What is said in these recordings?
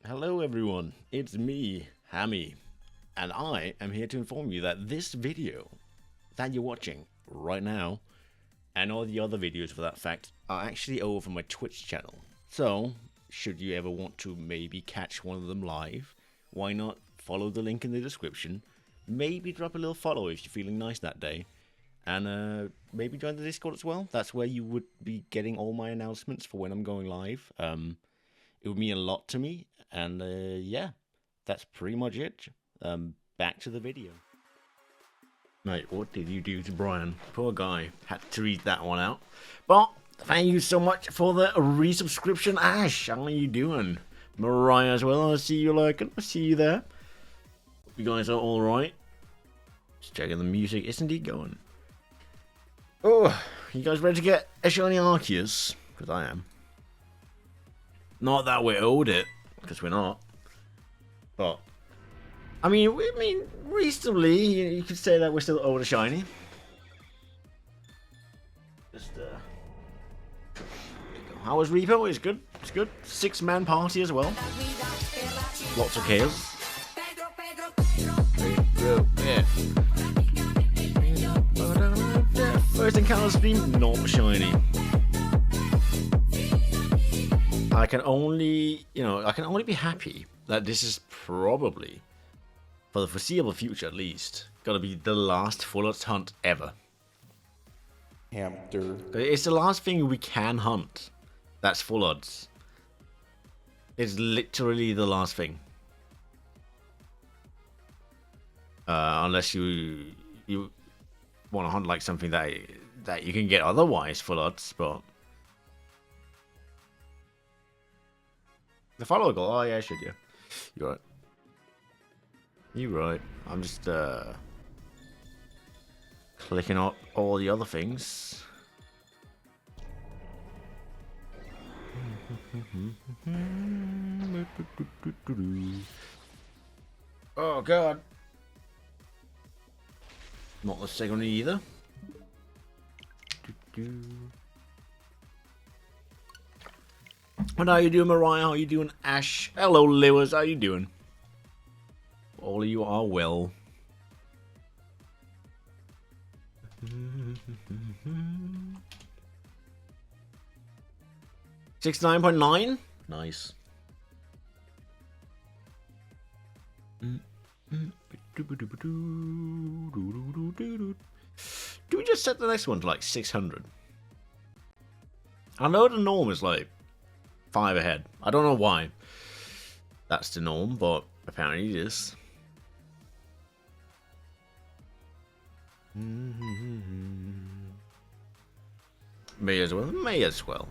Hello everyone, it's me, Hammy, and I am here to inform you that this video that you're watching right now, and all the other videos for that fact, are actually over my Twitch channel. So, should you ever want to maybe catch one of them live, why not follow the link in the description, maybe drop a little follow if you're feeling nice that day, and maybe join the Discord as well. That's where you would be getting all my announcements for when I'm going live. It would mean a lot to me. And yeah, that's pretty much it. Back to the video. Mate, what did you do to Brian? Poor guy. Had to read that one out. But thank you so much for the resubscription, Ash. How are you doing? Mariah as well. I see you lurking. I see you there. You guys are all right. Just checking the music. It's indeed going. Oh, you guys ready to get a shiny Arceus? Because I am. Not that we owed it. Because we're not. But I mean, reasonably, you could say that we're still over the shiny. Just how was Repo? It's good. It's good. 6-man party as well. Lots of chaos. Yeah. First encounter stream, not shiny. I can only be happy that this is probably, for the foreseeable future at least, gonna be the last full odds hunt ever. Hamster. It's the last thing we can hunt. That's full odds. It's literally the last thing. Unless you want to hunt like something that you can get otherwise full odds, but. The follower goal? Oh yeah, should you? You're right. You're right. I'm just clicking up all the other things. Oh god. Not the second either. And how you doing, Mariah? How you doing, Ash? Hello, Lewis. How you doing? All of you are well. 69.9? Nice. Do we just set the next one to like 600? I know the norm is like 5 ahead. I don't know why that's the norm, but apparently it is. May as well. May as well.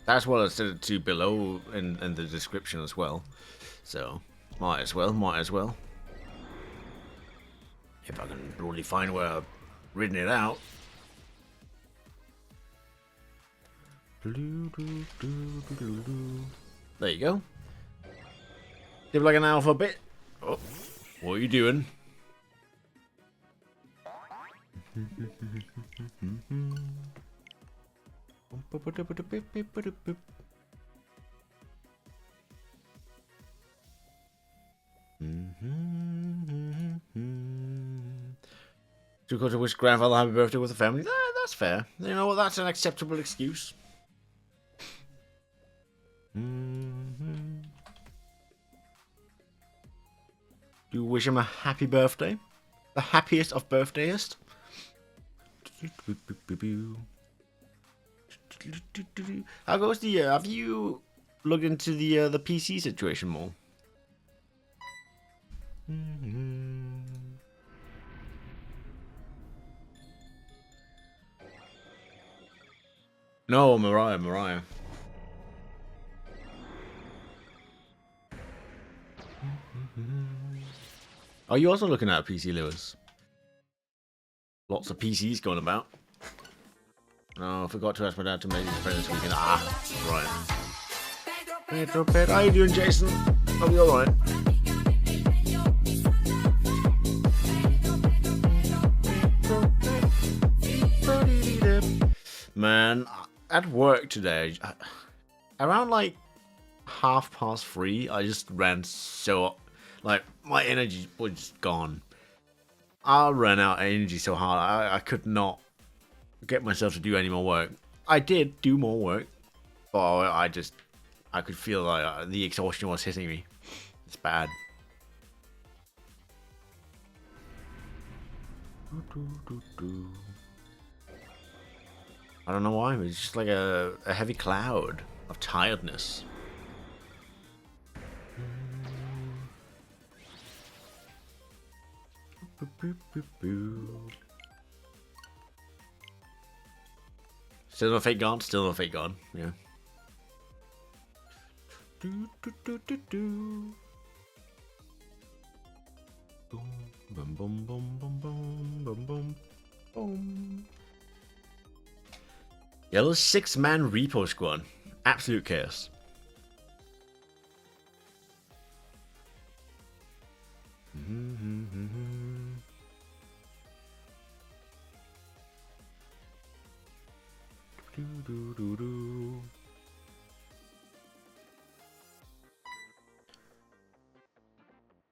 That's what I said it to below in the description as well. So might as well. Might as well. If I can really find where I've written it out. There you go. Give like an alphabet. Oh, what are you doing? To go to wish grandfather happy birthday with the family. That's fair. You know what? That's an acceptable excuse. Do you wish him a happy birthday? The happiest of birthdayest? How goes the have you looked into the PC situation more? No, Mariah. Are you also looking at a PC, Lewis? Lots of PCs going about. Oh, I forgot to ask my dad to make his friend this weekend. Ah, right. Pedro, how you doing, Jason? Are we alright? Man, at work today, around like 3:30, I just ran so, like, my energy was just gone. I ran out of energy so hard, I could not get myself to do any more work. I did do more work, but I could feel like the exhaustion was hitting me. It's bad. I don't know why, but it's just like a heavy cloud of tiredness. Still no fake god, still no fake god, yeah. Boom, boom, boom, boom, boom, boom, boom, boom. Yellow 6-man repo squad. Absolute chaos.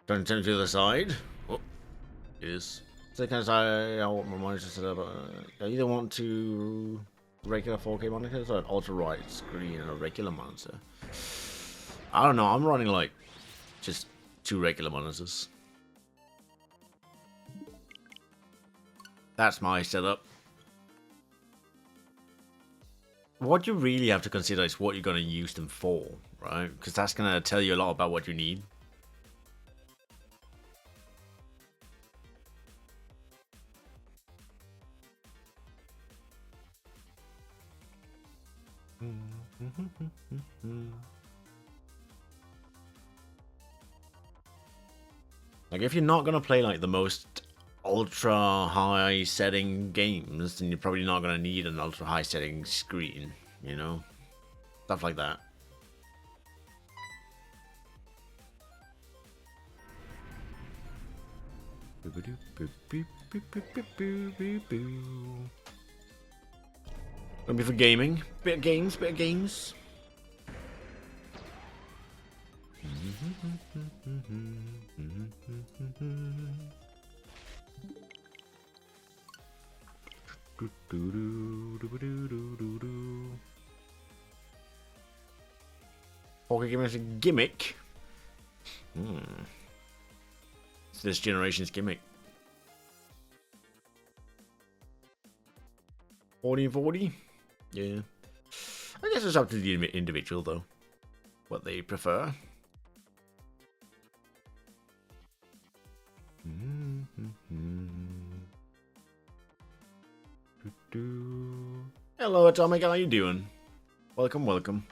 Don't turn to the side. Oh, yes. So kind of I want my monitor set up. I either want to regular 4K monitors or an ultra wide screen and a regular monitor. I don't know. I'm running like just 2 regular monitors. That's my setup. What you really have to consider is what you're going to use them for, right? Because that's going to tell you a lot about what you need. Like, if you're not going to play like the most ultra high setting games, then you're probably not going to need an ultra high setting screen, you know? Stuff like that. Gonna be for gaming. Bit of games, bit of games. Pokémon is a gimmick. It's this generation's gimmick. 40 and 40? Yeah. I guess it's up to the individual, though. What they prefer. Hello, Atomic. How you doing? Welcome, welcome.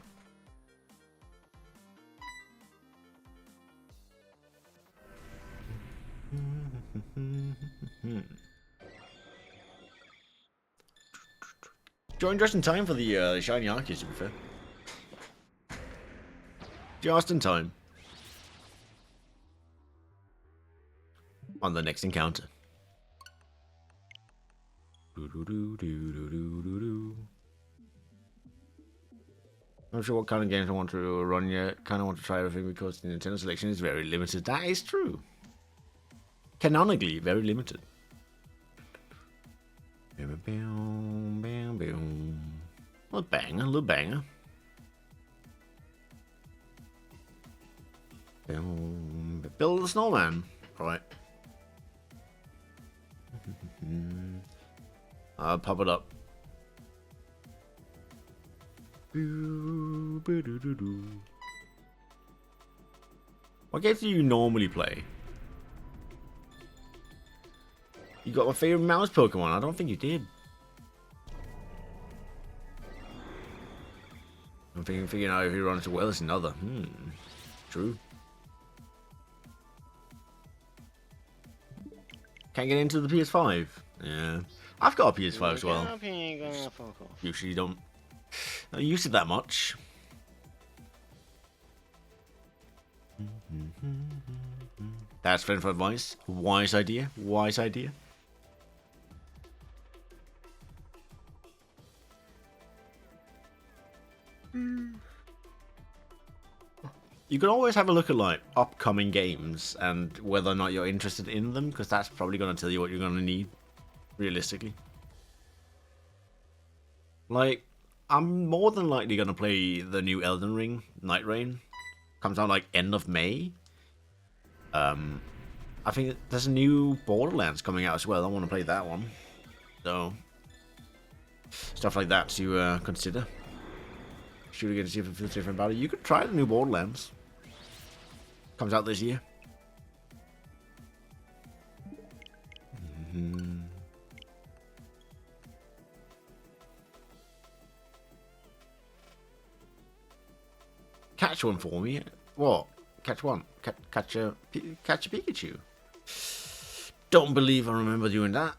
Joined just in time for the shiny Arceus, to be fair. Just in time. On the next encounter. I'm not sure what kind of games I want to run yet. Kind of want to try everything because the Nintendo selection is very limited. That is true. Canonically, very limited. Little banger, little banger. Build a snowman. Right. I'll pop it up. What games do you normally play? You got my favorite mouse Pokemon. I don't think you did. I'm figuring out if he runs well as another. True. Can't get into the PS5. Yeah. I've got a PS5 as well. Usually don't use it that much. That's friend for advice. Wise idea. Wise idea. You can always have a look at like upcoming games and whether or not you're interested in them, because that's probably going to tell you what you're going to need, realistically. Like, I'm more than likely going to play the new Elden Ring, Night Rain. Comes out like end of May. I think there's a new Borderlands coming out as well. I want to play that one. So, stuff like that to consider. Shoot again to see if it feels different about it. You could try the new Borderlands. Comes out this year. Catch one for me. What? Catch one. Catch a Pikachu. Don't believe I remember doing that.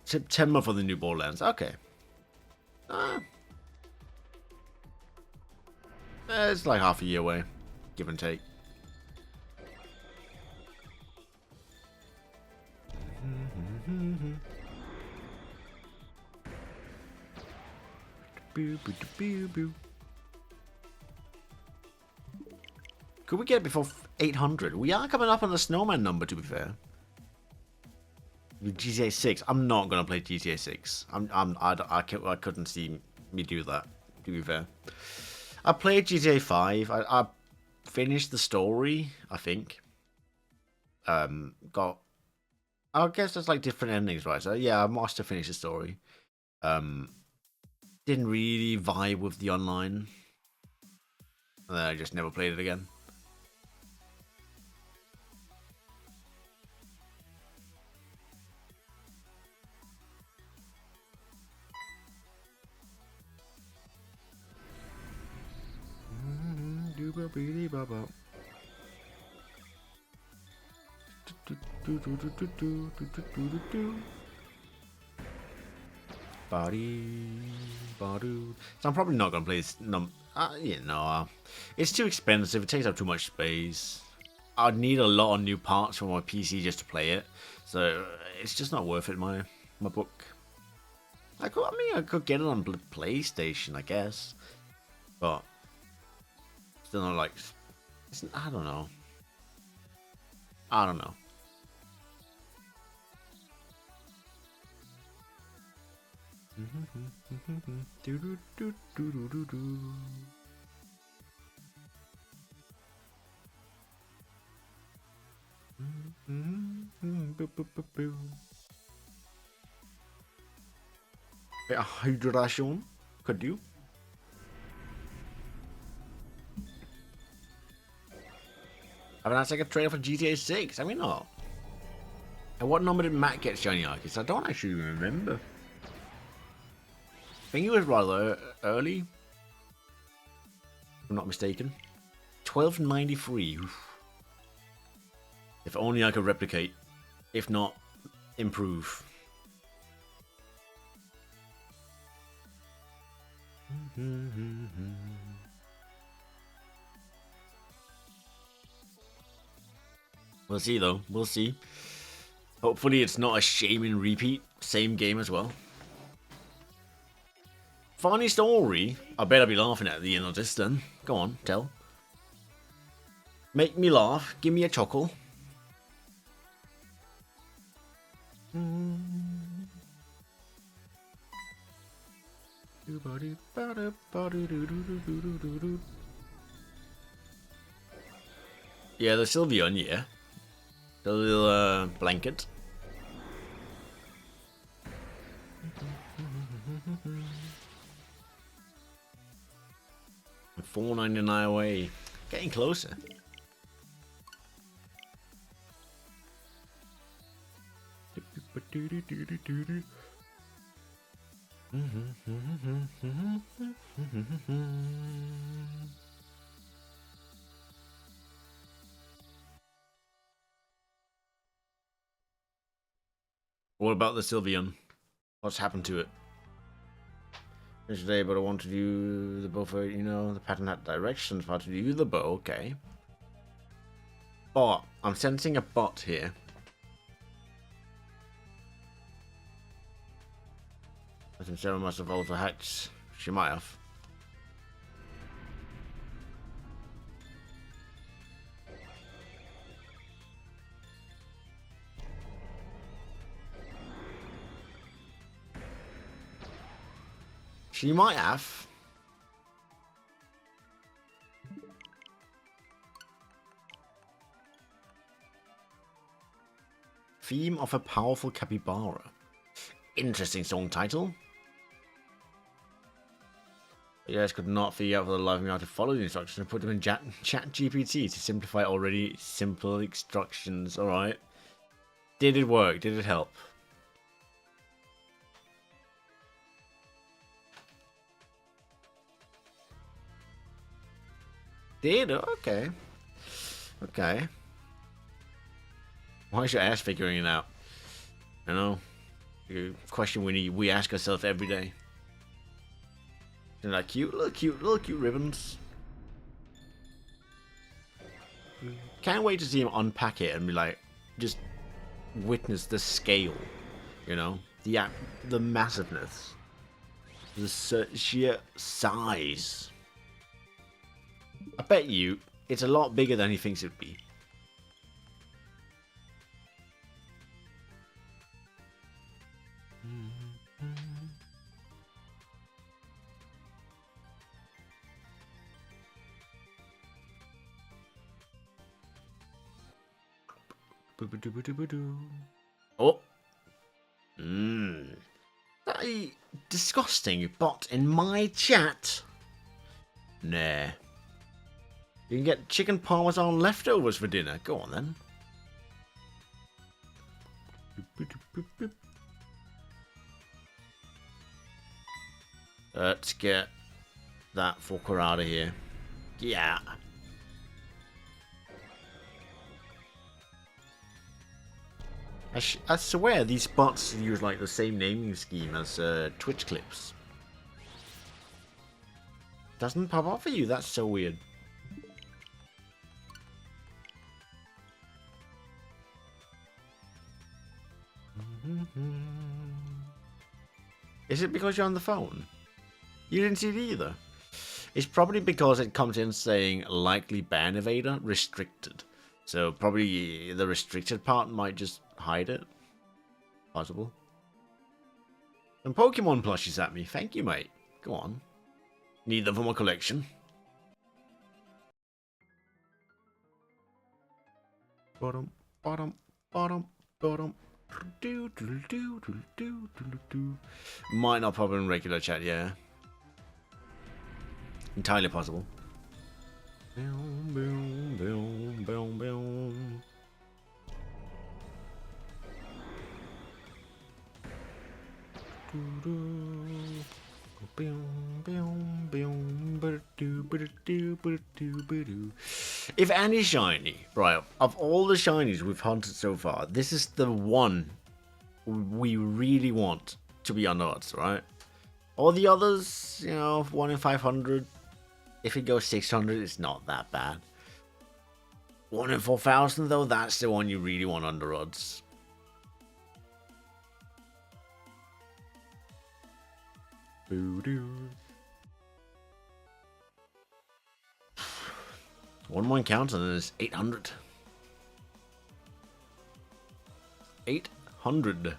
September for the new Borderlands. Okay. It's like half a year away, give and take. Could we get it before 800? We are coming up on the snowman number, to be fair. GTA 6. I'm not gonna play GTA 6. I couldn't see me do that, to be fair. I played GTA 5. I finished the story, I think. I guess there's like different endings, right? So yeah, I must have finished the story. Didn't really vibe with the online. And then I just never played it again. So I'm probably not gonna play this. It's too expensive. It takes up too much space. I'd need a lot of new parts for my PC just to play it. So it's just not worth it. My book. I could get it on PlayStation, I guess, but still not like. I don't know. Hydration could do. I've announced like a trailer for GTA 6. I mean, not. And what number did Matt get Shiny Arceus? I don't actually remember. I think it was rather early, if I'm not mistaken. 1293. If only I could replicate. If not, improve. We'll see though. We'll see. Hopefully it's not a shaming repeat. Same game as well. Funny story. I better be laughing at the end of this then. Go on, tell. Make me laugh. Give me a chuckle. Yeah, the Sylveon, yeah. The little blanket. $4.99 away. Getting closer. What about the Sylveon? What's happened to it? Today, but I want to do the bow for, you know, the pattern hat directions, how to do the bow, okay. But I'm sensing a bot here. I think Sarah must have also hacked. She might have. She might have. Theme of a powerful capybara. Interesting song title. You guys could not figure out for the life of me how to follow the instructions and put them in chat GPT to simplify already simple instructions. Alright. Did it work? Did it help? Did? Okay. Okay. Why is your ass figuring it out? You know? A question we ask ourselves every day. Isn't that cute? Little cute ribbons. Can't wait to see him unpack it and be like, just witness the scale, you know, the massiveness, the sheer size. I bet you it's a lot bigger than he thinks it'd be. Oh. That disgusting bot in my chat. Nah. You can get chicken parmesan leftovers for dinner. Go on then. Let's get that fucker out of here. Yeah. I swear these bots use like the same naming scheme as Twitch clips. Doesn't pop up for you, that's so weird. Is it because you're on the phone? You didn't see it either. It's probably because it comes in saying likely ban evader restricted. So probably the restricted part might just hide it. Possible. And Pokemon plushies at me. Thank you, mate. Go on. Need them for my collection. Bottom, bottom, bottom, bottom. Might not pop in regular chat, yeah. Entirely possible. If any shiny, right, of all the shinies we've hunted so far, this is the one we really want to be on odds, right? All the others, you know, 1 in 500. If it goes 600, it's not that bad. 1 in 4,000, though, that's the one you really want under odds. One more encounter and there's 800. 800.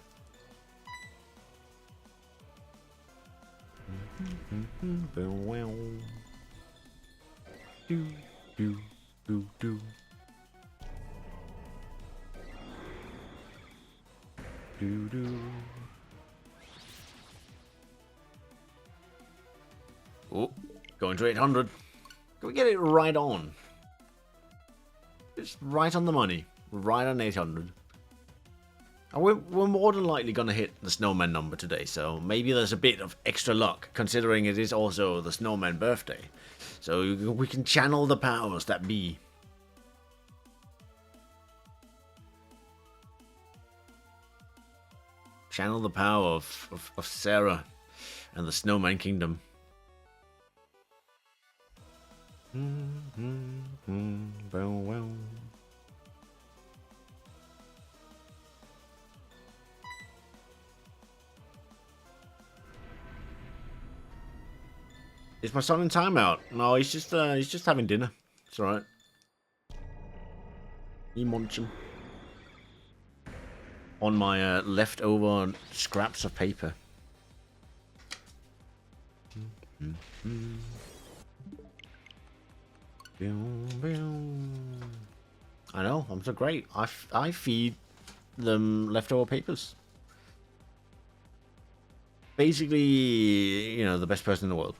Oh, going to 800. Can we get it right on? It's right on the money. Right on 800. And we're more than likely going to hit the snowman number today, so maybe there's a bit of extra luck, considering it is also the snowman birthday. So we can channel the powers that be. Channel the power of Sarah. and the Snowman Kingdom. Is my son in timeout? No, he's just having dinner. It's alright. He munching on my leftover scraps of paper. I know, I'm so great. I feed them leftover papers. Basically, you know, the best person in the world.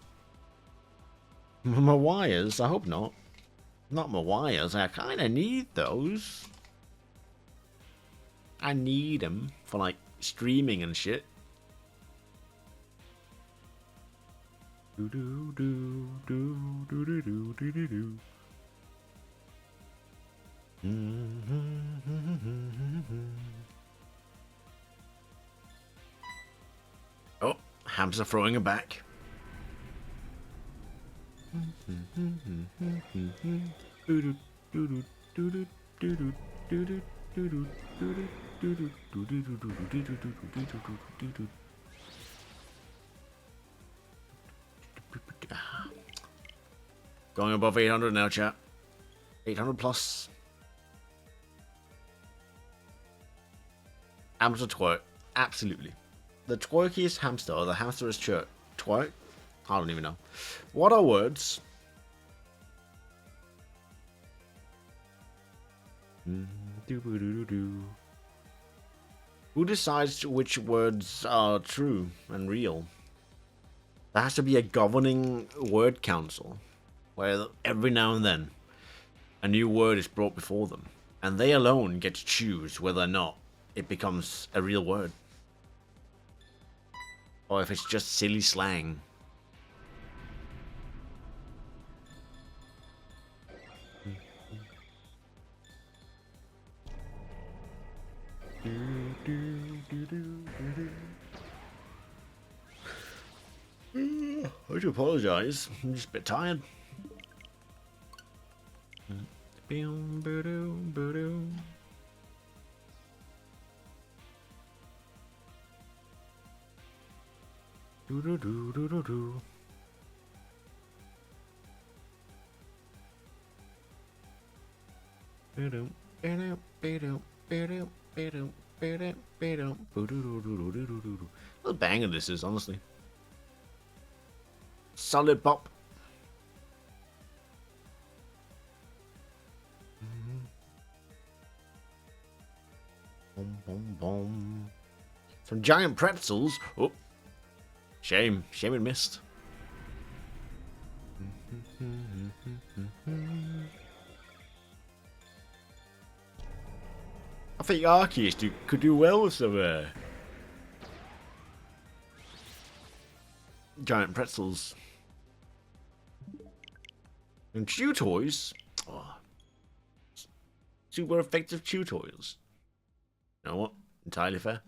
My wires? I hope not. Not my wires. I kind of need those. I need them for, like, streaming and shit. Do do do do do do do do do do. Oh, hams are throwing it back. Going above 800 now, chat. 800 plus. Hamster twerk. Absolutely. The twerkiest hamster, or the hamster is twerk? I don't even know. What are words? Who decides which words are true and real? There has to be a governing word council, where every now and then a new word is brought before them, and they alone get to choose whether or not it becomes a real word, or if it's just silly slang. I do apologize. I'm just a bit tired. What a banger this is, honestly. Solid pop. Boom, boom, boom. Some giant pretzels. Oh, shame it missed. I think Arceus could do well with some giant pretzels. And chew toys. Oh, super effective chew toys. You know what? Entirely fair.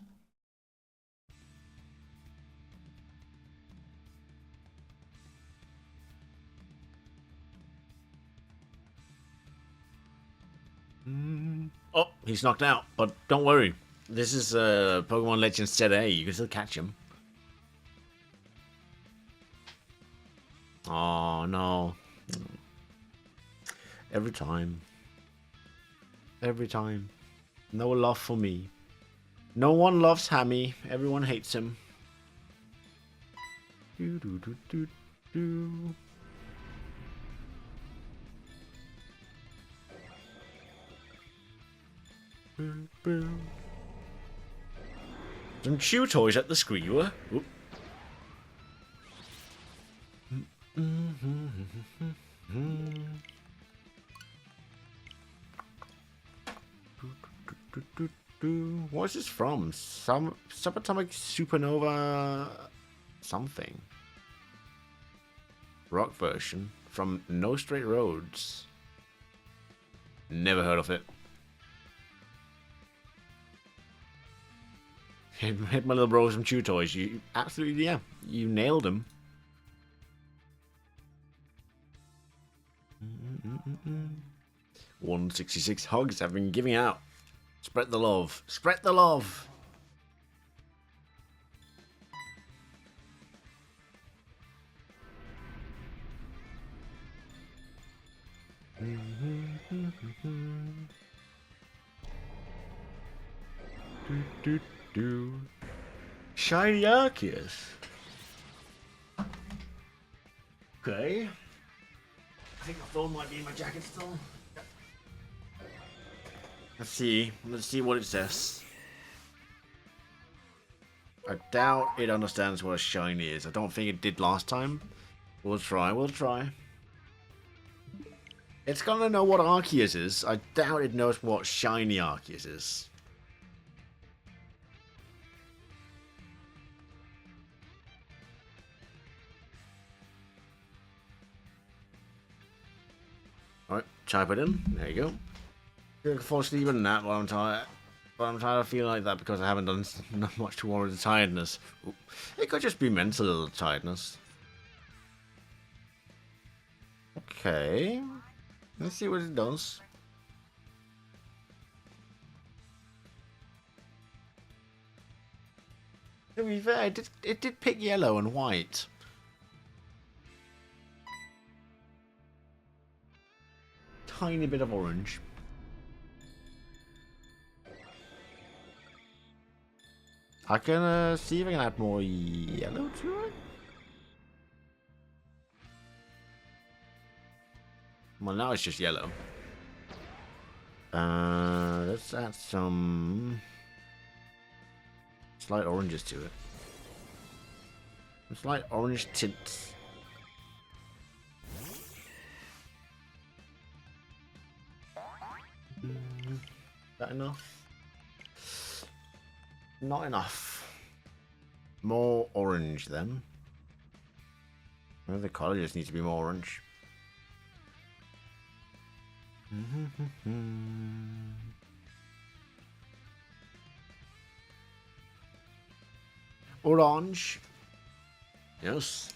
Oh, he's knocked out. But don't worry. This is Pokemon Legends Set A. You can still catch him. Oh, no. Every time. Every time. No love for me. No one loves Hammy. Everyone hates him. Do do do do do. Boo, boo. Some chew toys at the screamer. Oop. What's this from? Some subatomic supernova something. Rock version from No Straight Roads. Never heard of it. Hit my little bro with some chew toys. You absolutely, yeah, you nailed him. 166 hugs have been giving out. Spread the love. Spread the love. Shiny Arceus. Okay. I think my phone might be in my jacket still. Let's see. Let's see what it says. I doubt it understands what a shiny is. I don't think it did last time. We'll try. We'll try. It's gonna know what Arceus is. I doubt it knows what shiny Arceus is. Alright, type it in. There you go. I can fall asleep in that while I'm tired. But I'm tired of feeling like that because I haven't done much towards the tiredness. Ooh. It could just be mental tiredness. Okay. Let's see what it does. To be fair, it did pick yellow and white. Tiny bit of orange. I can see if I can add more yellow to it. Well, now it's just yellow. Let's add some slight oranges to it. Some slight orange tints. Is that enough? Not enough. More orange then. Well, the colour just needs to be more orange. Orange. Yes.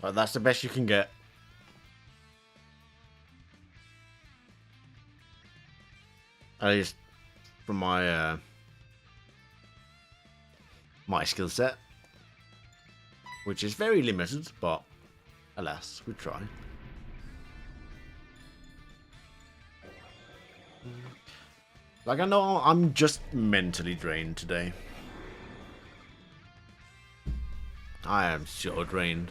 Well, that's the best you can get. At least from my my skill set, which is very limited, but alas, we try. Like, I know I'm just mentally drained today. I am so drained.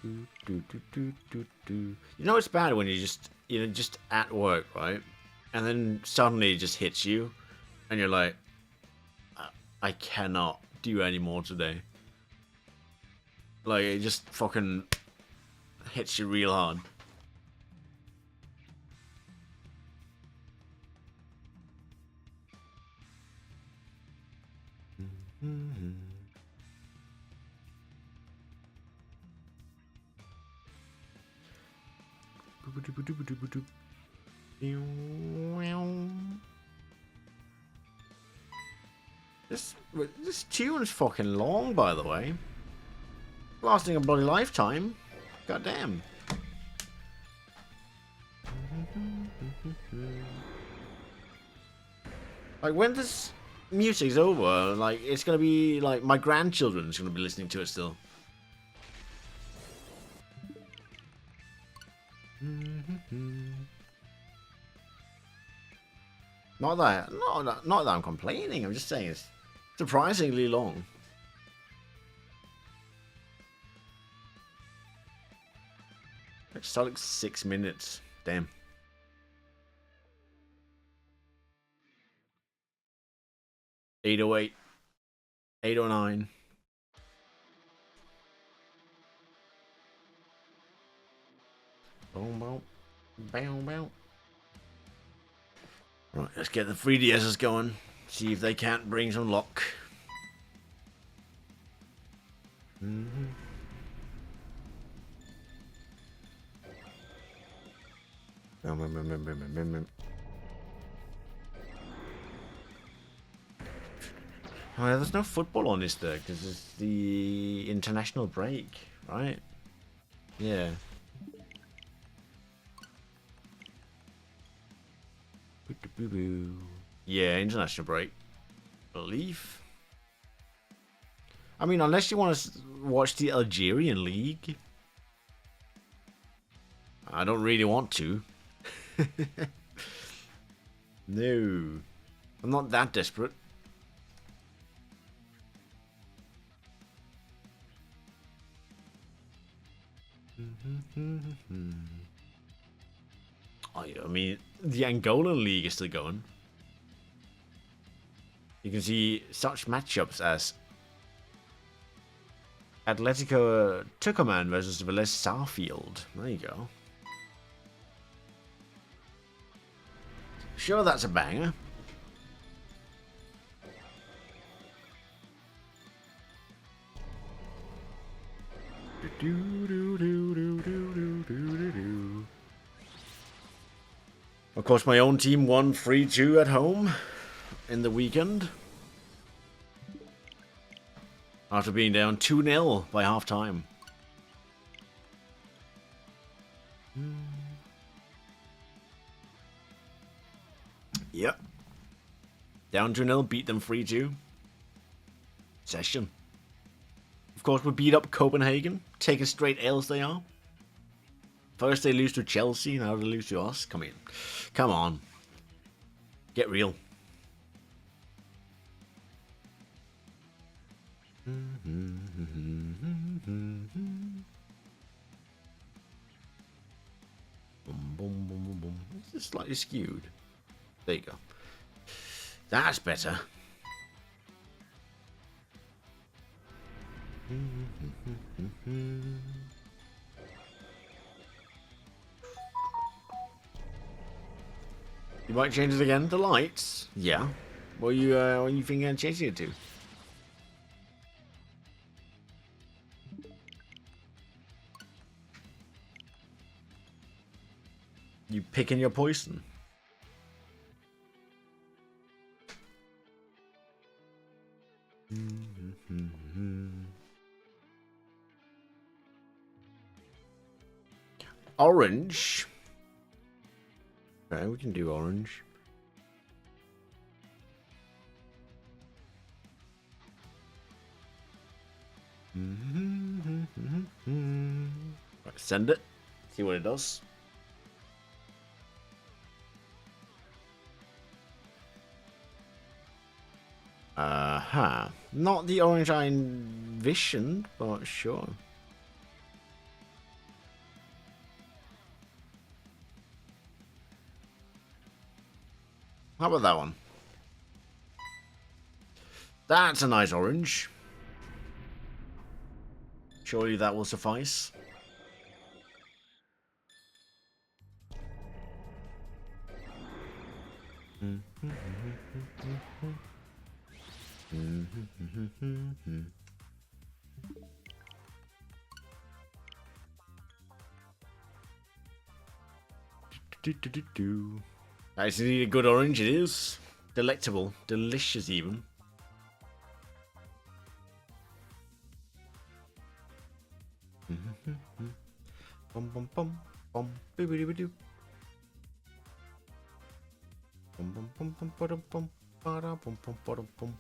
You know it's bad when you're just at work, right? And then suddenly it just hits you, and you're like, I cannot do any more today. Like, it just fucking hits you real hard. This tune's fucking long, by the way. Lasting a bloody lifetime. God damn. Like, when this music's over, like, it's gonna be like my grandchildren's gonna be listening to it still. Not that I'm complaining. I'm just saying it's surprisingly long. It's like 6 minutes. Damn. $808, $809. Boom, boom, boom, boom. Right, let's get the 3DSs going. See if they can't bring some luck. Oh, yeah, there's no football on this day because it's the international break, right? Yeah. Yeah, international break. Belief. I mean, unless you want to watch the Algerian league. I don't really want to. No. I'm not that desperate. I mean, the Angolan league is still going. You can see such matchups as Atletico Tucumán versus Vélez Sarsfield. There you go. Sure, that's a banger. Of course, my own team won 3-2 at home in the weekend. After being down 2-0 by half time. Yep. Down 2-0, beat them 3-2. Session. Of course, we beat up Copenhagen. Taking straight L's they are. First they lose to Chelsea, now they lose to us. Come in. Come on. Get real. It's just slightly skewed. There you go. That's better. You might change it again. The lights. Yeah. What are you thinking of changing it to? You picking your poison. Orange. Okay, we can do orange. Right, send it. See what it does. Not the orange I envisioned, but sure. How about that one? That's a nice orange. Surely that will suffice. Actually, a good orange it is. Delectable. Delicious even. Bum bum bum bum boobity doo. Bum bum bum bum bum bum bada bum bum bada bum.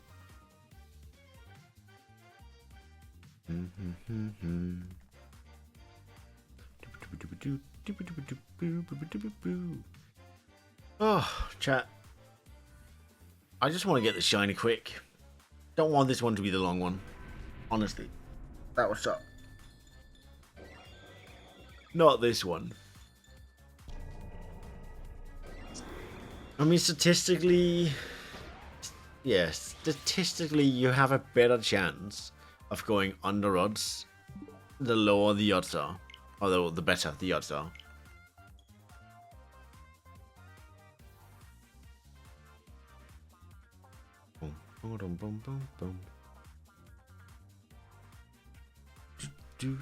Oh, chat. I just want to get this shiny quick. Don't want this one to be the long one. Honestly. That was up. Not this one. I mean, statistically... Yeah, statistically you have a better chance of going under odds the lower the odds are. Although the better the odds are.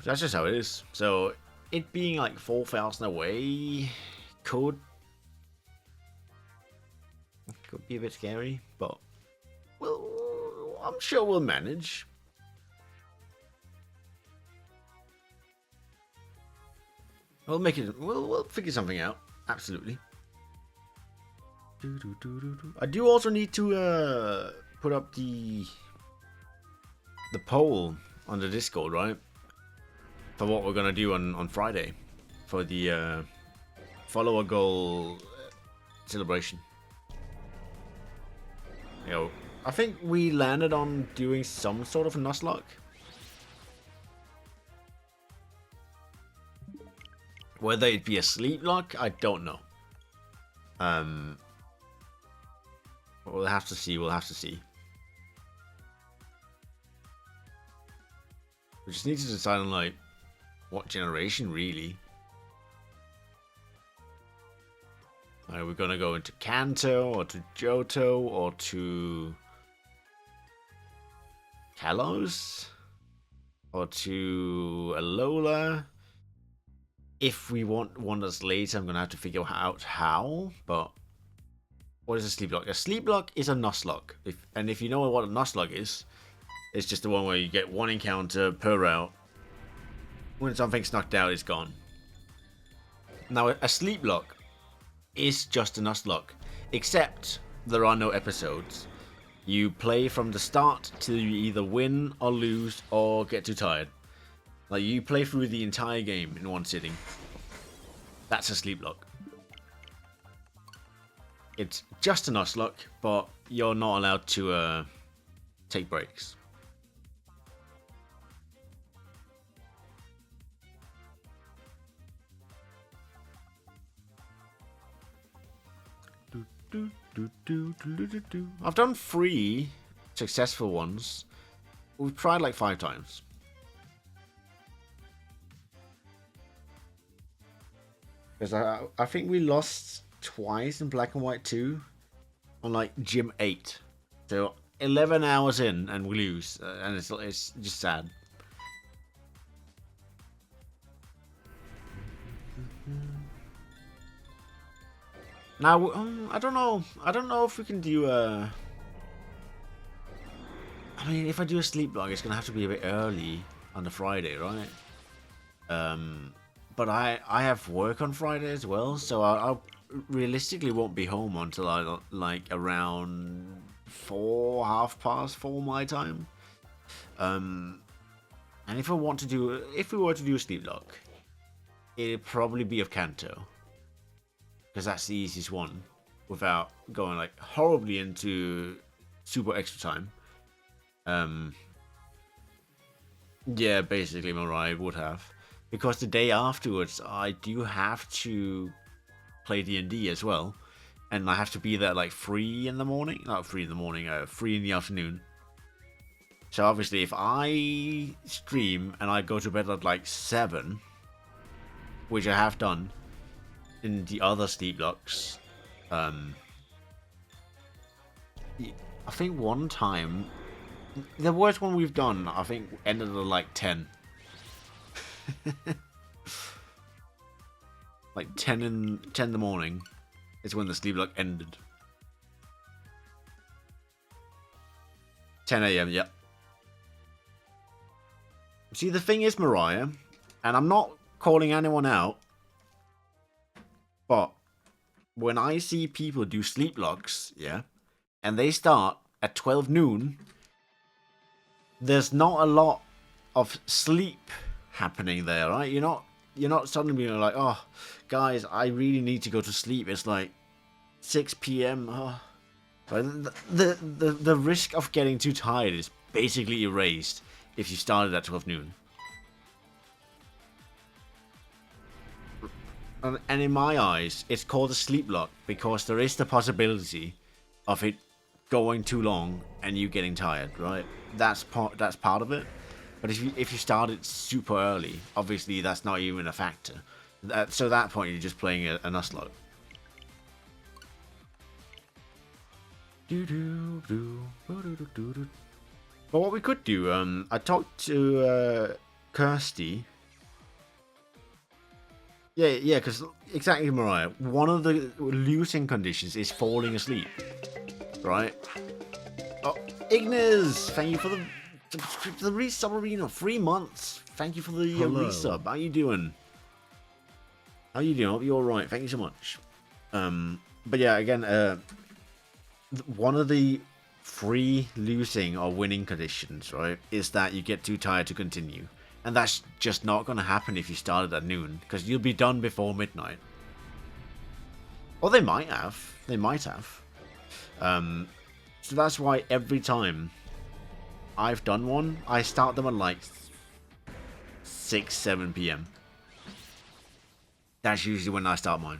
That's just how it is. So it being like 4,000 away could Could be a bit scary, but I'm sure we'll manage. We'll make it. We'll figure something out. Absolutely. I do also need to put up the poll on the Discord, right? For what we're gonna do on Friday for the follower goal celebration. I think we landed on doing some sort of a Nuzlocke. Whether it be a sleep lock, I don't know. We'll have to see. We'll have to see. We just need to decide on like what generation really. Are we gonna go into Kanto or to Johto or to Kalos or to Alola? If we want one that's later, I'm gonna have to figure out how. But what is a sleep lock? A sleep lock is a Nuzlocke. If you know what a Nuzlocke is, it's just the one where you get one encounter per route. When something's knocked out, it's gone. Now, a sleep lock is just a Nuzlocke, except there are no episodes. You play from the start till you either win or lose or get too tired. Like, you play through the entire game in one sitting. That's a sleep lock. It's just a Nuzlocke, but you're not allowed to take breaks. I've done 3 successful ones. We've tried like 5 times. Because I think we lost twice in Black and White 2 on like Gym 8. So 11 hours in and we lose. And it's just sad. Now, I don't know. I don't know if we can do a... I mean, if I do a sleep log, it's going to have to be a bit early on the Friday, right? But I have work on Friday as well, so I realistically won't be home until like around 4, 4:30 my time. And if we were to do a sleep log, it'd probably be of Kanto. Because that's the easiest one without going like horribly into super extra time. Yeah, basically Mariah would have. Because the day afterwards I do have to play D&D as well. And I have to be there at like 3 in the morning. Not 3 in the morning, 3 in the afternoon. So obviously if I stream and I go to bed at like 7, which I have done in the other sleep locks, I think one time, the worst one we've done, I think ended at like 10. Like 10 in the morning is when the sleep lock ended. 10 a.m. Yep. See, the thing is, Mariah, and I'm not calling anyone out, but when I see people do sleep logs, yeah, and they start at 12 noon, there's not a lot of sleep happening there, right? You're not suddenly being like, oh, guys, I really need to go to sleep. It's like 6 p.m. Oh. The risk of getting too tired is basically erased if you started at 12 noon. And in my eyes, it's called a sleep lock because there is the possibility of it going too long and you getting tired, right? That's part of it. But if you start it super early, obviously that's not even a factor. So at that point, you're just playing a Nuzlocke. But what we could do, I talked to Kirsty. Yeah, because exactly, Mariah. One of the losing conditions is falling asleep. right? Oh, Ignis, thank you for the resub arena, 3 months. Thank you for the resub. How you doing? How you doing? Hope you're alright. Thank you so much. But yeah, again, one of the free losing or winning conditions, right, is that you get too tired to continue. And that's just not going to happen if you started at noon, because you'll be done before midnight. Or they might have. They might have. So that's why every time I've done one, I start them at like 6, 7 p.m. That's usually when I start mine.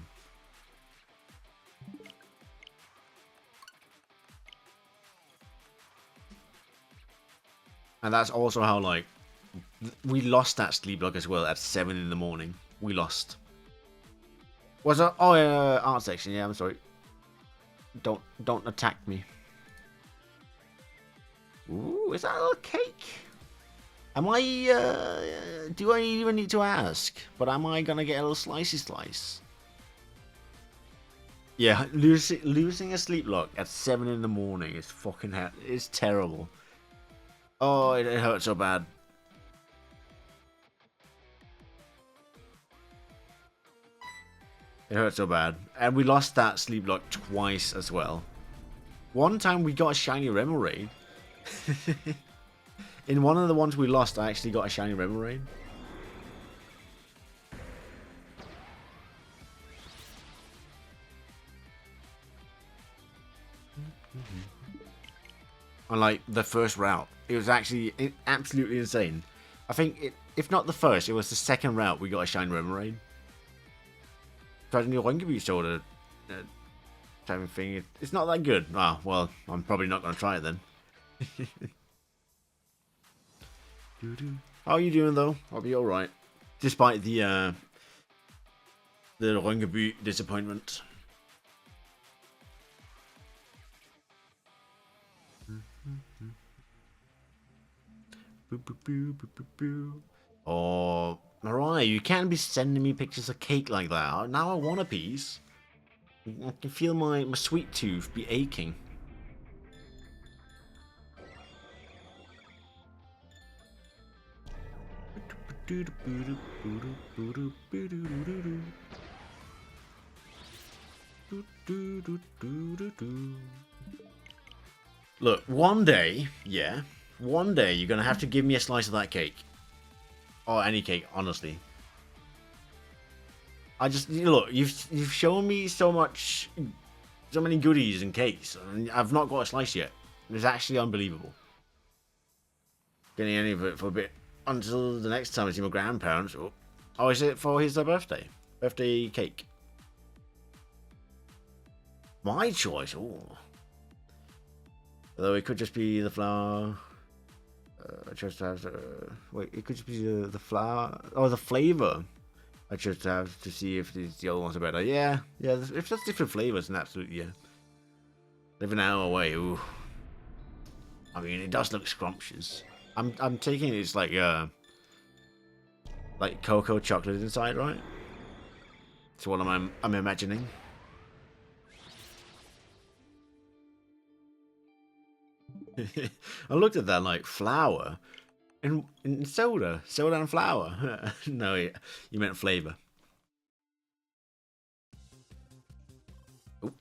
And that's also how, like, we lost that sleep log as well at 7 in the morning. We lost. Was it? Oh, art section. Yeah, I'm sorry. Don't attack me. Ooh, is that a little cake? Am I, do I even need to ask? But am I gonna get a little slicey slice? Yeah, losing a sleep log at 7 in the morning is fucking it's terrible. Oh, it hurts so bad. It hurts so bad. And we lost that sleep log twice as well. One time we got a shiny Remoraid. In one of the ones we lost, I actually got a shiny Remoraid. On like the first route, it was actually absolutely insane. I think, if not the first, it was the second route we got a shiny Remoraid. Tried a new Rungaboo sort of type of thing. It's not that good. Ah, well, I'm probably not going to try it then. How are you doing though? I'll be alright. Despite the Rungaboo disappointment. Oh, Mariah, you can't be sending me pictures of cake like that. Now I want a piece. I can feel my sweet tooth be aching. Look, one day, yeah, one day you're gonna have to give me a slice of that cake. Or any cake, honestly. I just, look, you've shown me so many goodies and cakes, and I've not got a slice yet. It's actually unbelievable. Getting any of it for a bit until the next time I see my grandparents. Oh, is it for his birthday? Birthday cake. My choice. Oh. Although it could just be the flour. I chose to have. Wait, it could just be the flour or the flavor. I chose to have to see if the other ones are better. Yeah. If that's different flavors, then absolutely yeah. Live an hour away. Ooh. I mean, it does look scrumptious. I'm taking it's like cocoa chocolate inside, right? That's what I'm imagining. I looked at that like flour and soda and flour. No, you meant flavor. Ooh.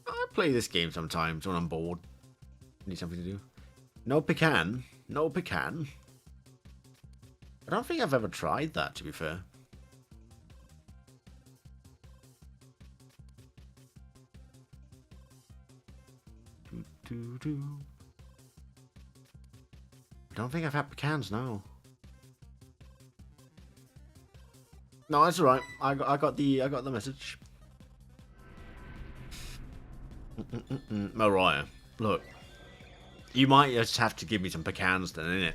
I play this game sometimes when I'm bored. Need something to do. No pecan. No pecan. I don't think I've ever tried that, to be fair. I don't think I've had pecans, no. No, that's alright. I got the message. Mariah, look. You might just have to give me some pecans then, innit?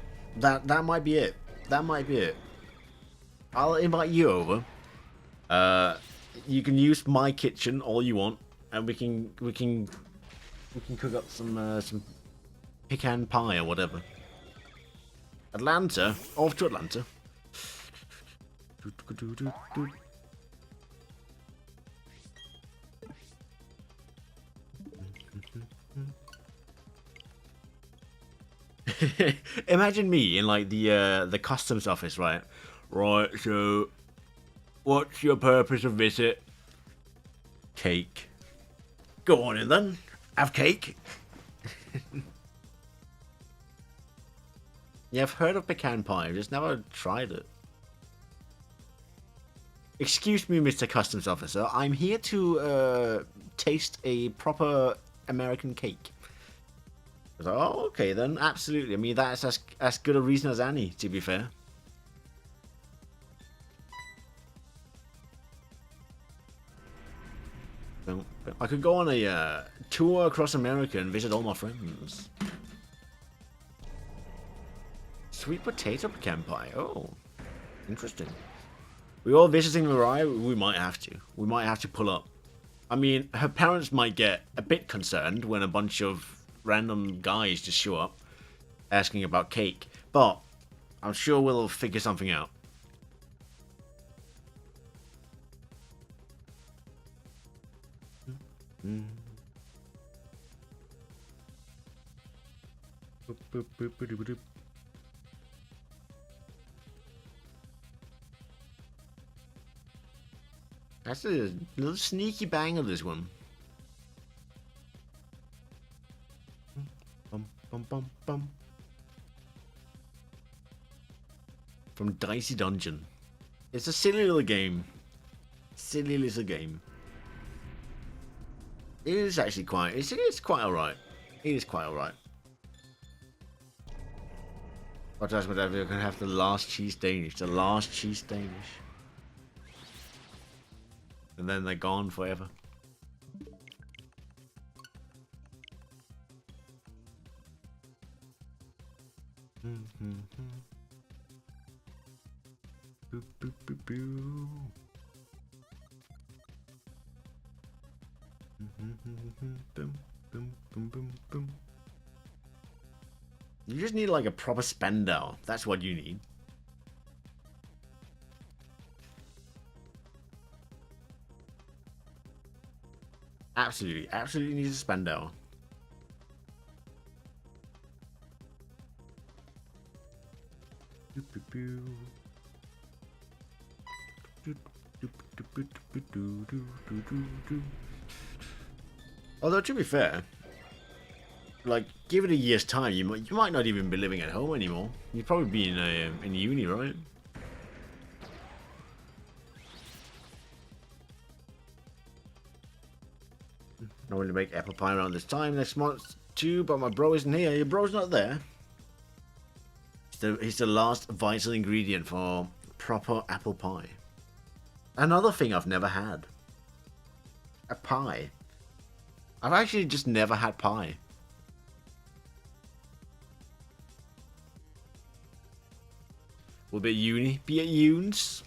That might be it. That might be it. I'll invite you over. You can use my kitchen all you want, and we can cook up some pecan pie or whatever. Atlanta, off to Atlanta. Imagine me in like the customs office, right? Right, so what's your purpose of visit? Cake. Go on in then. Have cake. Yeah, I've heard of pecan pie, I've just never tried it. Excuse me, Mr. Customs Officer, I'm here to taste a proper American cake. I was like, oh, okay then, absolutely. I mean, that's as good a reason as any, to be fair. I could go on a tour across America and visit all my friends. Sweet potato pecan pie. Oh, interesting. We're all visiting Mariah. We might have to. We might have to pull up. I mean, her parents might get a bit concerned when a bunch of random guys just show up asking about cake. But I'm sure we'll figure something out. Mm. That's a little sneaky banger, this one. Bum, bum, bum, bum. From Dicey Dungeon. It's a silly little game. Silly little game. It is actually quite. It's quite alright. It is quite alright. What else would I be gonna have the last cheese Danish? The last cheese Danish. And then they're gone forever. Boop, boop, boop, boo. Boom, boom, boom, boom, boom. You just need like a proper spender. That's what you need. Absolutely needs a spender. Although to be fair, like give it a year's time, you might not even be living at home anymore. You'd probably be in uni, right? Normally make apple pie around this time next month too, but my bro isn't here. Your bro's not there. He's the last vital ingredient for proper apple pie. Another thing I've never had. A pie. I've actually just never had pie. We'll be at uni. Be at unis.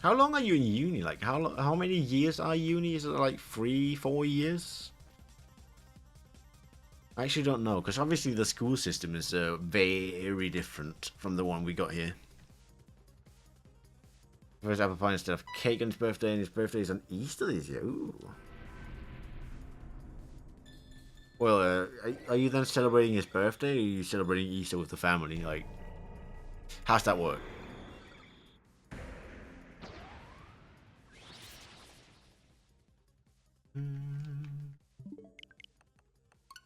How long are you in uni? Like, how many years are uni? Is it like 3-4 years? I actually don't know, because obviously the school system is very different from the one we got here. First apple pie instead of cake on his birthday, and his birthday is on Easter this year. Ooh. Well, are you then celebrating his birthday, or are you celebrating Easter with the family? Like, how's that work?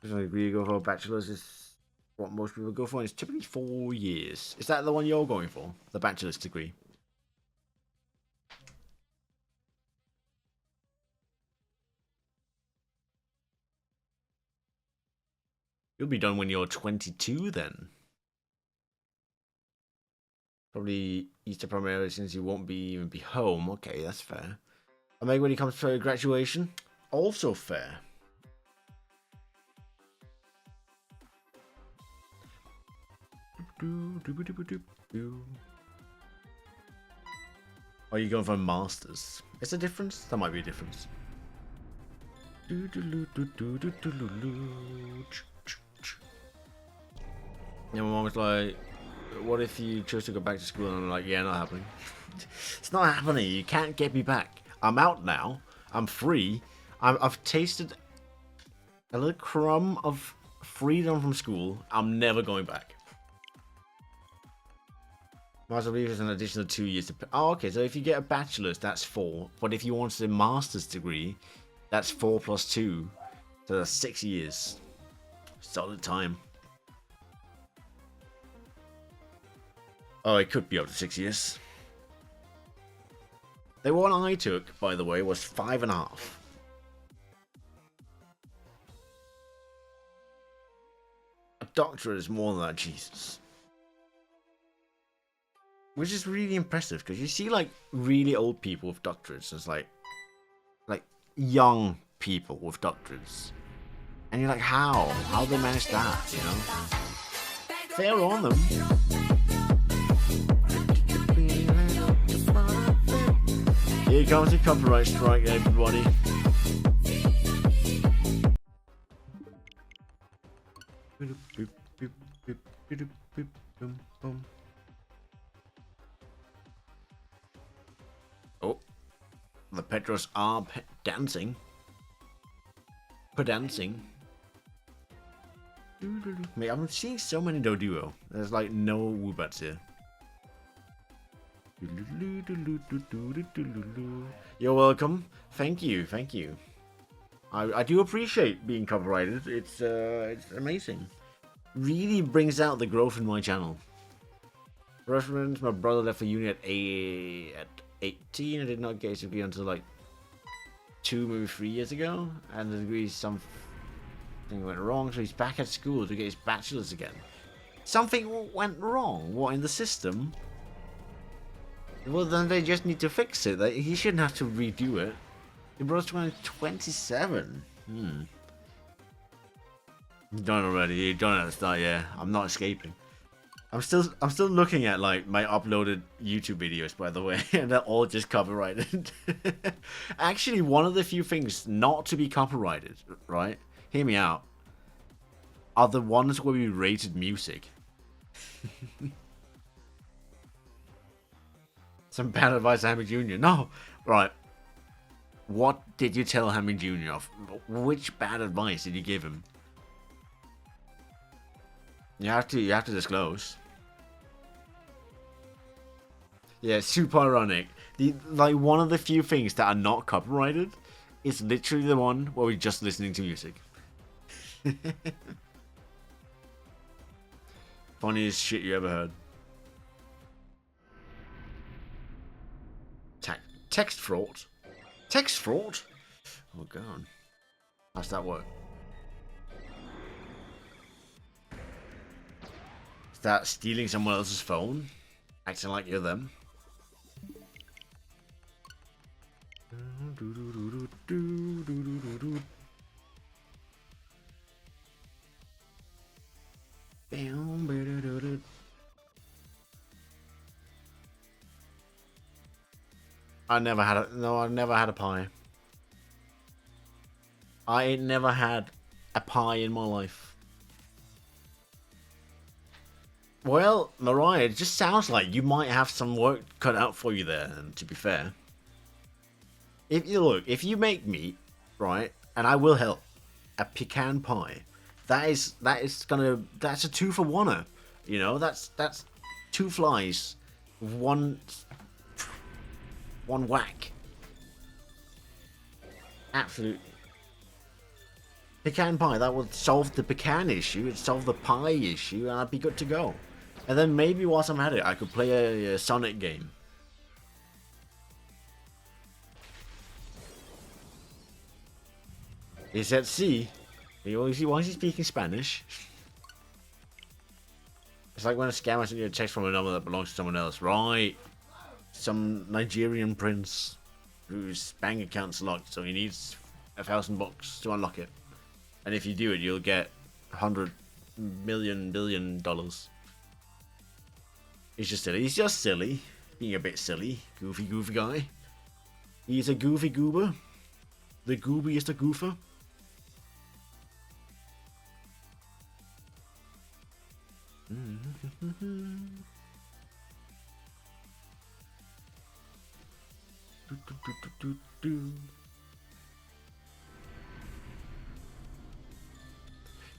I agree, go for a bachelor's is what most people go for, and it's typically 4 years. Is that the one you're going for? The bachelor's degree? You'll be done when you're 22 then. Probably Easter primarily since you won't even be home. Okay, that's fair. And maybe when he comes for graduation, also fair. Are you going for a master's? Is there a difference? There might be a difference. Yeah, my mom was like, what if you chose to go back to school? And I'm like, yeah, not happening. It's not happening. You can't get me back. I'm out now. I'm free. I've tasted A little crumb of freedom from school. I'm never going back. Master of Belief is an additional 2 years to... Oh, okay, so if you get a bachelor's, that's 4. But if you want a master's degree, that's 4 plus 2. So that's 6 years. Solid time. Oh, it could be up to 6 years. The one I took, by the way, was 5.5. A doctorate is more than that, Jesus. Which is really impressive, because you see, like, really old people with doctorates. It's like young people with doctorates. And you're like, how? How'd they manage that, you know? Fair on them. Here comes the copyright strike, everybody. Oh, the Petros are dancing. Dancing. Mate, I'm seeing so many Doduo. There's like no Woobats here. You're welcome. Thank you, thank you. I do appreciate being copyrighted. It's amazing. Really brings out the growth in my channel. Reference: my brother left for uni at 18 and did not get his degree until like 2, maybe 3 years ago, and the degree something went wrong, so he's back at school to get his bachelor's again. Something went wrong? What, in the system? Well, then they just need to fix it. He shouldn't have to redo it. Your brother's 27. You've done it already. You've done it at the start. Yeah, I'm not escaping. I'm still looking at like my uploaded YouTube videos, by the way, and they're all just copyrighted. Actually, one of the few things not to be copyrighted, right? Hear me out. Are the ones where we rated music. Some bad advice to Hammy Jr. No, right. What did you tell Hammy Jr. of? Which bad advice did you give him? You have to disclose. Yeah, super ironic. Like one of the few things that are not copyrighted is literally the one where we're just listening to music. Funniest shit you ever heard. Text fraud? Text fraud? Oh god. How's that work? Is that stealing someone else's phone? Acting like you're them? I never had a pie. I ain't never had a pie in my life. Well, Mariah, it just sounds like you might have some work cut out for you there, and to be fair. If you make me, right, and I will help, a pecan pie, that's a 2 for 1-er. You know, that's 2 flies, one whack. Absolutely. Pecan pie, that would solve the pecan issue, it'd solve the pie issue, and I'd be good to go. And then maybe whilst I'm at it, I could play a Sonic game. Is that C? Why is he speaking Spanish? It's like when a scammer sends you a text from a number that belongs to someone else. Right. Some Nigerian prince whose bank account's locked, so he needs $1,000 to unlock it. And if you do it, you'll get $100 billion. He's just silly. He's just silly. Being a bit silly. Goofy guy. He's a goofy goober. The goobiest a goofer.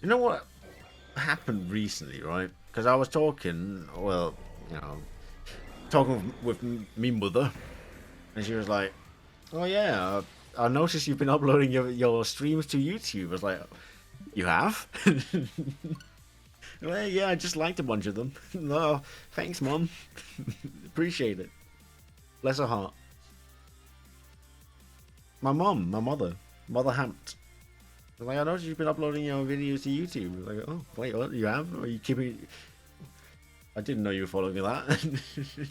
You know what happened recently, right? Because I was talking, well, you know, talking with me mother, and she was like, "Oh yeah, I noticed you've been uploading your streams to YouTube." I was like, "You have?" Well, yeah, I just liked a bunch of them. No, thanks, mom. Appreciate it. Bless her heart. My mother Hamped. Like, I noticed you've been uploading your videos to YouTube. Like, oh, wait, what? You have? Are you keeping? I didn't know you were following that.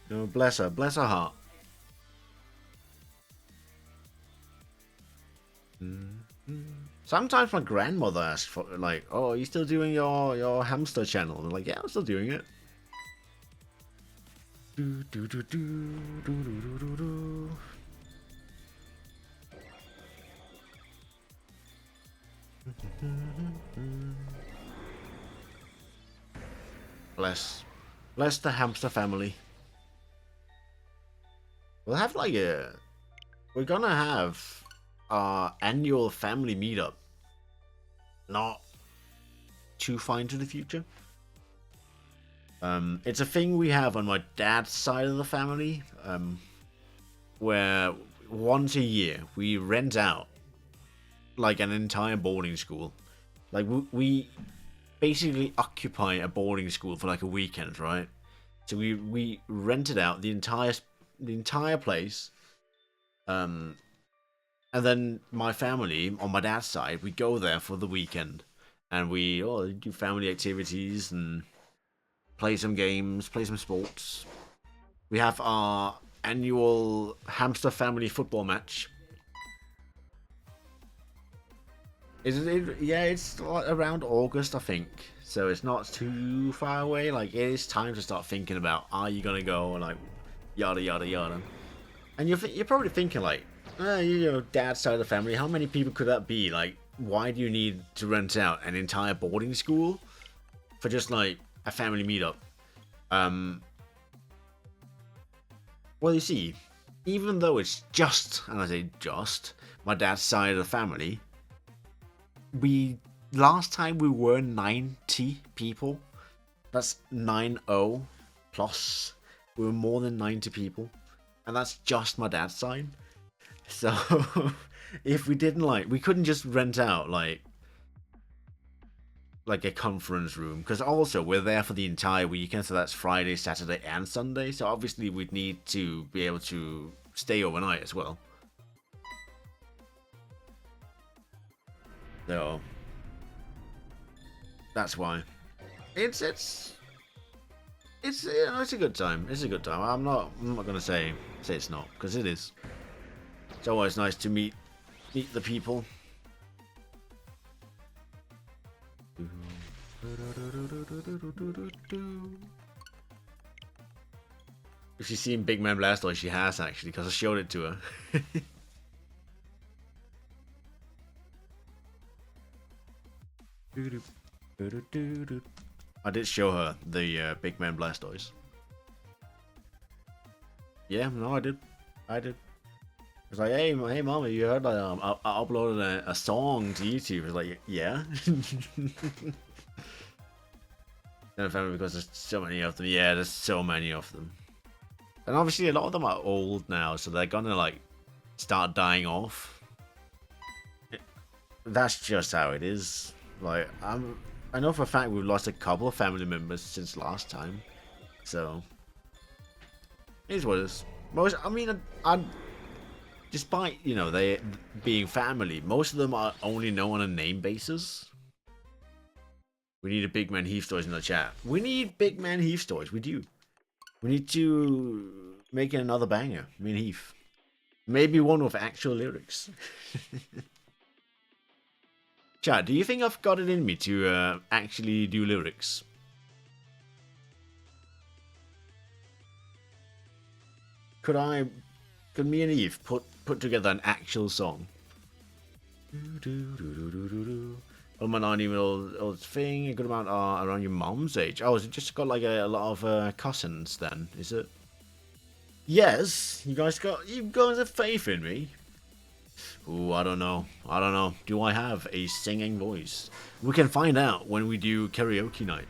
No, bless her heart. Sometimes my grandmother asks for, like, "Oh, are you still doing your hamster channel?" And I'm like, "Yeah, I'm still doing it." Do, do, do, do, do, do, do, do. Bless the hamster family. We'll have like we're gonna have our annual family meetup. Not too far into the future. It's a thing we have on my dad's side of the family, where once a year we rent out like an entire boarding school. Like we basically occupy a boarding school for like a weekend, right? So we rented out the entire place, and then my family on my dad's side, we go there for the weekend, and we do family activities and play some games, play some sports. We have our annual hamster family football match. Yeah, it's around August, I think. So it's not too far away. Like, it is time to start thinking about, are you gonna go, and like, yada yada yada. And you're probably thinking like, dad's side of the family. How many people could that be? Like, why do you need to rent out an entire boarding school for just like a family meetup? Well, you see, even though it's just, and I say just, my dad's side of the family, last time we were 90 people. That's 90 plus. We were more than 90 people, and that's just my dad's side. So if we didn't we couldn't just rent out like a conference room, because also we're there for the entire weekend, so that's Friday, Saturday, and Sunday. So obviously we'd need to be able to stay overnight as well. So that's why it's a good time. It's a good time. I'm not gonna say it's not, because it is. It's always nice to meet the people. If she's seen Big Man Blastoise, she has actually, because I showed it to her. I did show her the Big Man Blastoise. Yeah, no, I did. I was like, hey, mama, you heard I uploaded a song to YouTube. I was like, yeah. Then I found it because there's so many of them. Yeah, there's so many of them. And obviously a lot of them are old now, so they're gonna like start dying off. That's just how it is. Like, I know for a fact we've lost a couple of family members since last time. So it is what it is. Despite, they being family, most of them are only known on a name basis. We need a Big Man Heath Stories in the chat. We need Big Man Heath Stories. We do. We need to make it another banger. Me and Heath. Maybe one with actual lyrics. Chat, do you think I've got it in me to actually do lyrics? Could me and Eve put together an actual song? I'm a 9-year-old thing. A good amount are around your mom's age. Oh, is it just got like a lot of cousins then? Is it? Yes, you guys have faith in me. Ooh, I don't know. I don't know. Do I have a singing voice? We can find out when we do karaoke night.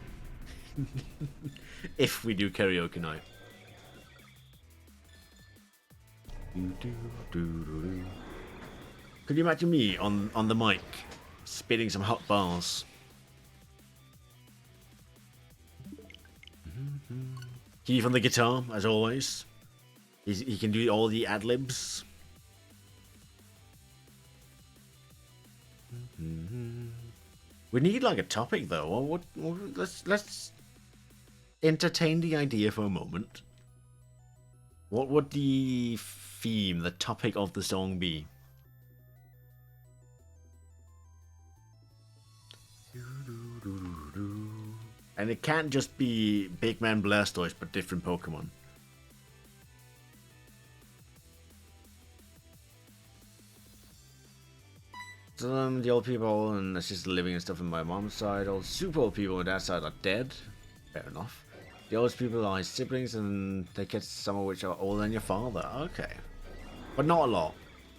If we do karaoke night. Could you imagine me on the mic spitting some hot bars? Keith on the guitar, as always. He can do all the ad libs. We need like a topic though. Let's entertain the idea for a moment. What would the theme, the topic of the song be? And it can't just be Big Man Blastoise, but different Pokemon. So the old people and assisted living and stuff on my mom's side. All super old people on my dad's side are dead. Fair enough. The oldest people are his siblings, and they get some of which are older than your father. Okay. But not a lot.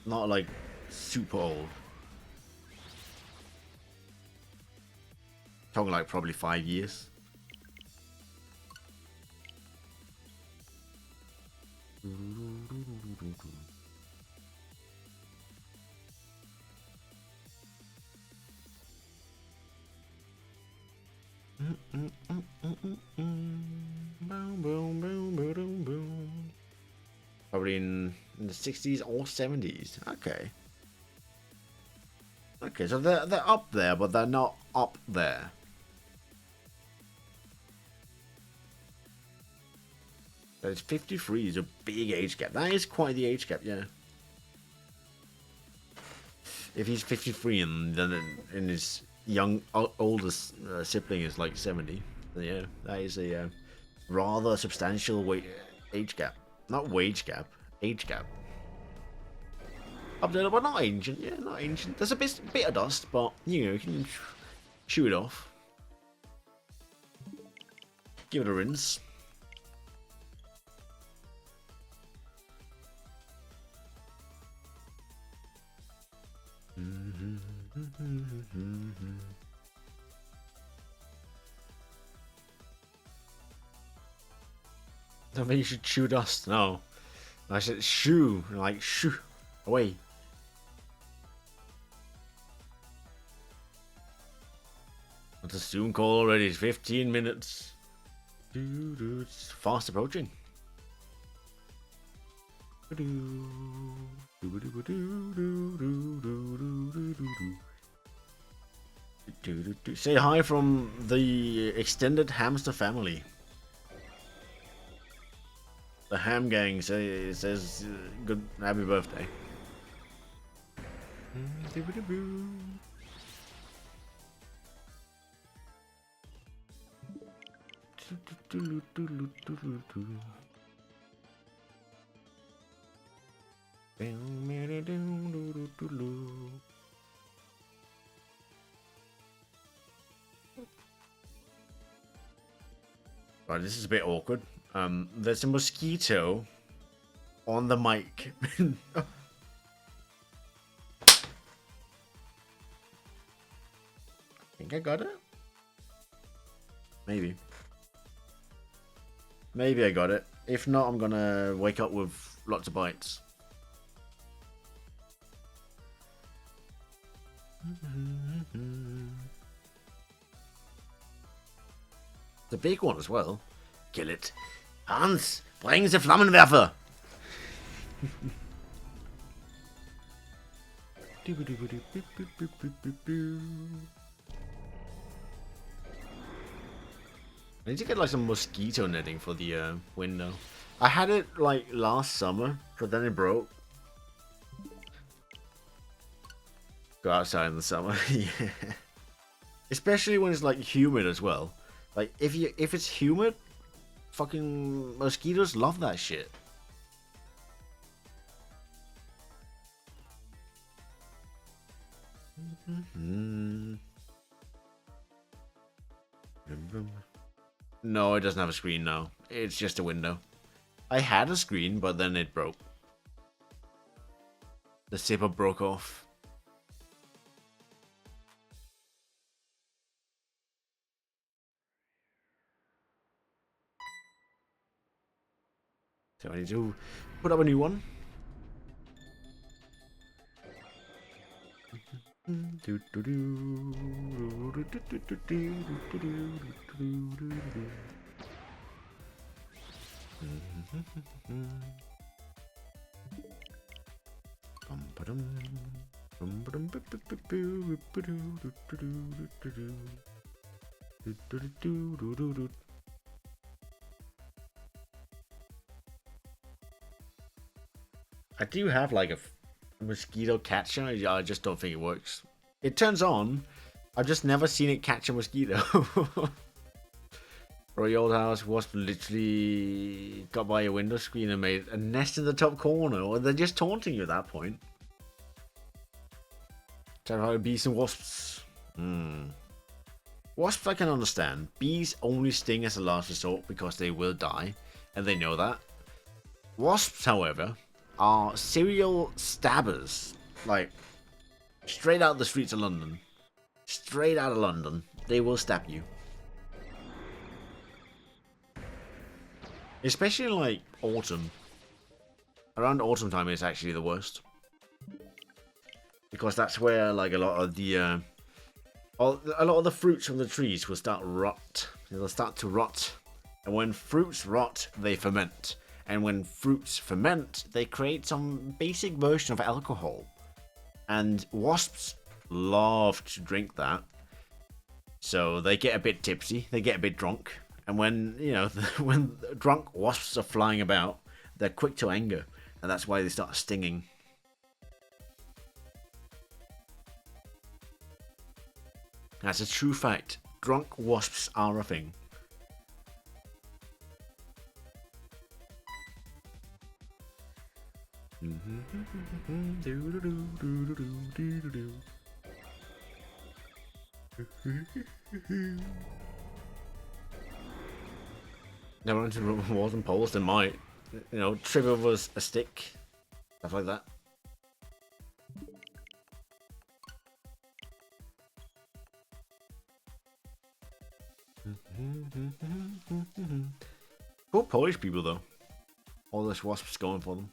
Not like super old. Talking like probably 5 years. Probably in the 60s or 70s. Okay. Okay, so they're up there, but they're not up there. But it's 53 is a big age gap. That is quite the age gap, yeah. If he's 53 and then in his oldest sibling is like 70, then yeah, that is a rather substantial age gap. Not wage gap, age gap. Up there, but not ancient. Yeah, not ancient. There's a bit of dust, but you know, you can chew it off. Give it a rinse. I think you should chew dust. No, I said shoo, like shoo, away. It's a Zoom call already. It's 15 minutes. It's fast approaching. Say hi from the extended hamster family. The ham gang says good happy birthday. Right, this is a bit awkward. There's a mosquito on the mic. I think I got it. Maybe. Maybe I got it. If not, I'm gonna wake up with lots of bites. The big one as well. Kill it. Hans, bringen Sie Flammenwerfer! I need to get like some mosquito netting for the window. I had it like last summer, but then it broke. Go outside in the summer, yeah. Especially when it's like humid as well. Like if it's humid, fucking mosquitoes love that shit. No, it doesn't have a screen now. It's just a window. I had a screen, but then it broke. The zipper broke off. So I need to put up a new one. I do have like a mosquito catcher. I just don't think it works. It turns on. I've just never seen it catch a mosquito. For your old house, wasp literally got by your window screen and made a nest in the top corner, or they're just taunting you at that point. Terrify bees and wasps. Wasps I can understand. Bees only sting as a last resort because they will die, and they know that. Wasps, however, are serial stabbers. Like, straight out the streets of London. Straight out of London. They will stab you. Especially in, like, autumn. Around autumn time is actually the worst. Because that's where, like, a lot of the fruits from the trees will start rot. They'll start to rot. And when fruits rot, they ferment. And when fruits ferment, they create some basic version of alcohol. And wasps love to drink that. So they get a bit tipsy, they get a bit drunk. And when, you know, when drunk wasps are flying about, they're quick to anger. And that's why they start stinging. That's a true fact. Drunk wasps are a thing. Never into walls and poles. They might, you know, trip over a stick, stuff like that. Poor Polish people, though. All this wasps going for them.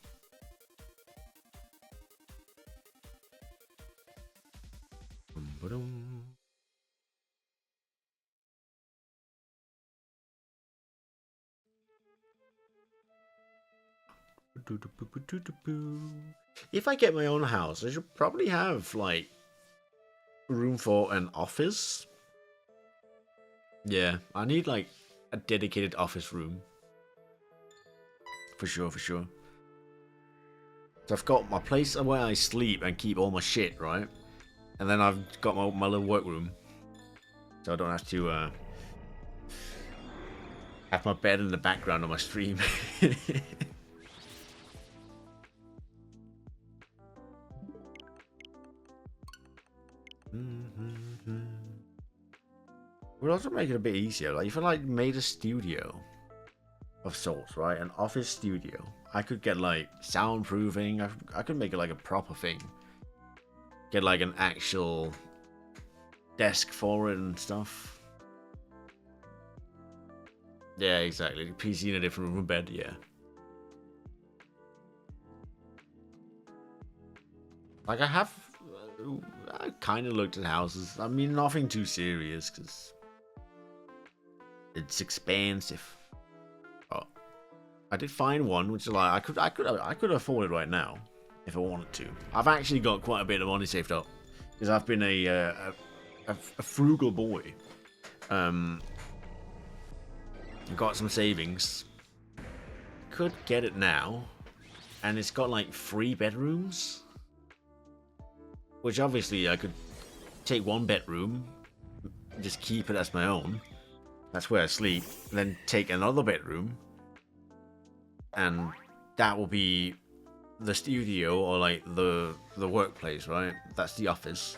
If I get my own house, I should probably have, like, room for an office. Yeah, I need, like, a dedicated office room. For sure, for sure. So I've got my place where I sleep and keep all my shit, right? And then I've got my little workroom. So I don't have to have my bed in the background on my stream. Would also make it a bit easier. Like if I like made a studio of sorts, right? An office studio. I could get like soundproofing. I could make it like a proper thing. Get like an actual desk for it and stuff. Yeah, exactly. PC in a different room, bed. Yeah. Like I kind of looked at houses. I mean, nothing too serious because it's expensive. Oh, I did find one which is like I could afford it right now if I wanted to. I've actually got quite a bit of money saved up because I've been a frugal boy. I got some savings. Could get it now, and it's got like 3 bedrooms. Which obviously I could take one bedroom, just keep it as my own. That's where I sleep. Then take another bedroom, and that will be the studio or like the workplace, right? That's the office.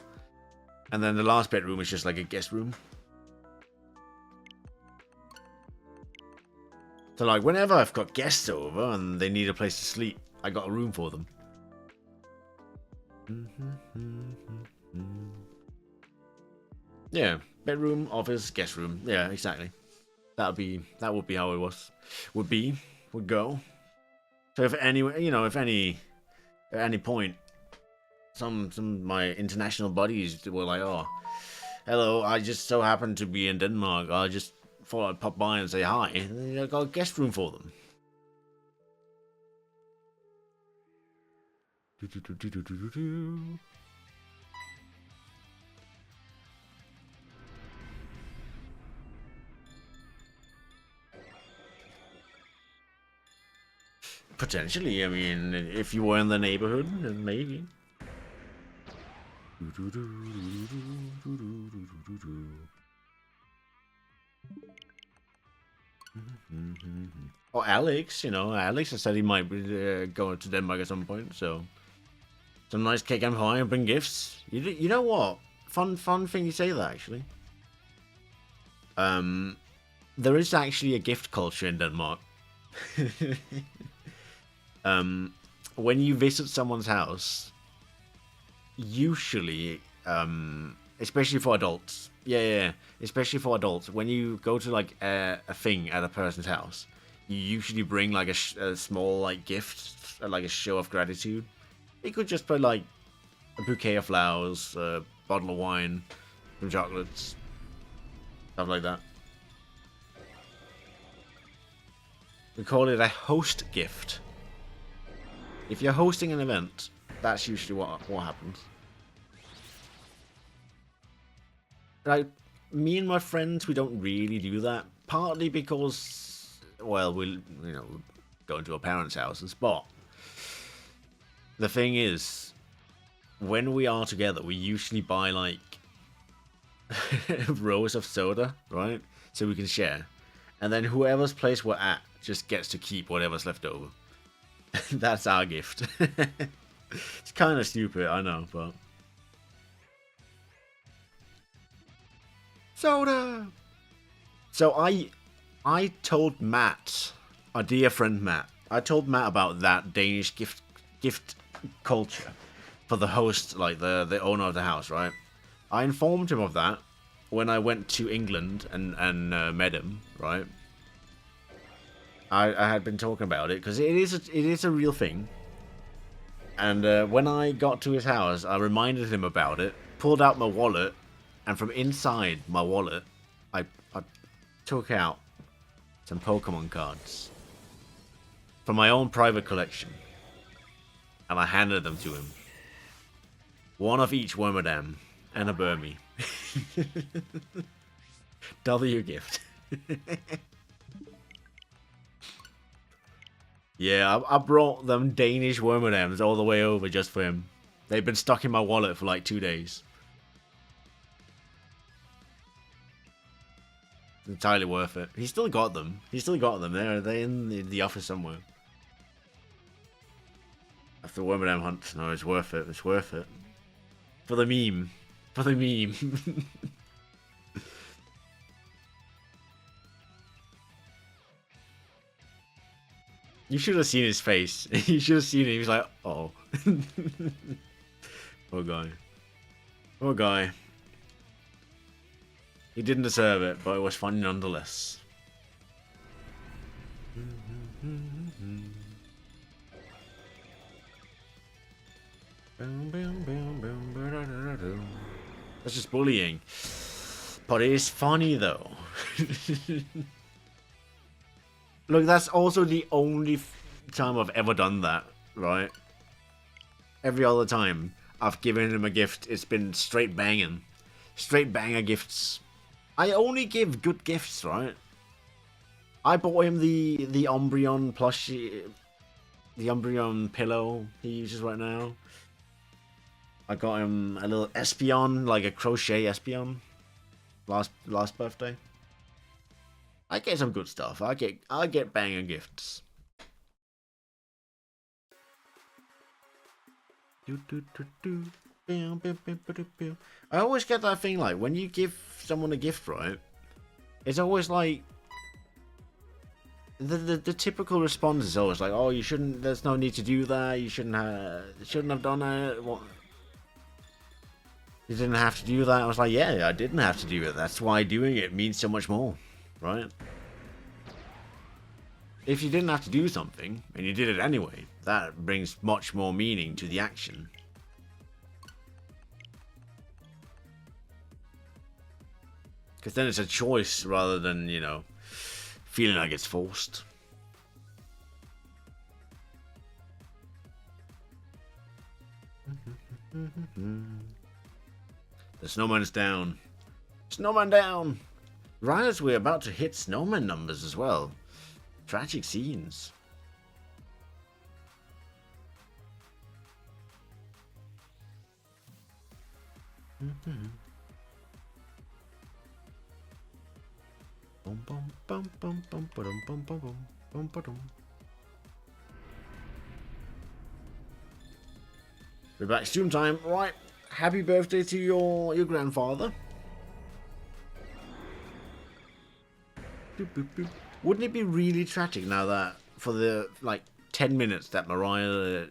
And then the last bedroom is just like a guest room. So like whenever I've got guests over and they need a place to sleep, I got a room for them. Yeah, bedroom, office, guest room. Yeah, exactly. That would be how it would go. So if any, if at any point, some of my international buddies were like, oh, hello, I just so happened to be in Denmark. I just thought I'd pop by and say hi. And I got a guest room for them. Potentially, I mean, if you were in the neighborhood, then maybe. Or Alex, Alex has said he might be going to Denmark at some point, so some nice cake and pie and bring gifts. You know what? Fun thing you say that, actually. There is actually a gift culture in Denmark. When you visit someone's house, usually, especially for adults, especially for adults, when you go to like a thing at a person's house, you usually bring like a small like gift, like a show of gratitude. It could just be like a bouquet of flowers, a bottle of wine, some chocolates, stuff like that. We call it a host gift. If you're hosting an event, that's usually what happens. Like, me and my friends, we don't really do that. Partly because, well, we'll, go into our parents' houses. But the thing is, when we are together, we usually buy, like, rows of soda, right? So we can share. And then whoever's place we're at just gets to keep whatever's left over. That's our gift. It's kind of stupid, I know, but... Soda! So I told Matt, our dear friend Matt, I told Matt about that Danish gift culture for the host, like the owner of the house, right? I informed him of that when I went to England and met him, right? I had been talking about it because it is a real thing. And when I got to his house, I reminded him about it, pulled out my wallet, and from inside my wallet, I took out some Pokémon cards from my own private collection, and I handed them to him. One of each Wormadam and a Burmy. W gift. Yeah, I brought them Danish Wormadams all the way over just for him. They've been stuck in my wallet for like 2 days. Entirely worth it. He still got them. They're in the office somewhere. After Wormadam hunt, no, it's worth it. It's worth it. For the meme. For the meme. You should have seen his face. You should have seen it. He was like, oh. Poor guy. Poor guy. He didn't deserve it, but it was fun nonetheless. That's just bullying. But it is funny though. Look, that's also the only time I've ever done that, right? Every other time I've given him a gift, it's been straight banging. Straight banger gifts. I only give good gifts, right? I bought him the Umbreon plushie, the Umbreon pillow he uses right now. I got him a little Espeon, like a crochet Espeon, last birthday. I get some good stuff. I get banger gifts. I always get that thing like when you give someone a gift, right? It's always like the typical response is always like, "Oh, you shouldn't. There's no need to do that. You shouldn't have done it." You didn't have to do that. I was like, yeah, I didn't have to do it. That's why doing it means so much more, right? If you didn't have to do something, and you did it anyway, that brings much more meaning to the action. Because then it's a choice rather than, you know, feeling like it's forced. The snowman's down. Snowman down! Right, we're about to hit snowman numbers as well. Tragic scenes. We're back stream time. Right. Happy birthday to your grandfather. Wouldn't it be really tragic now that for the like 10 minutes that Mariah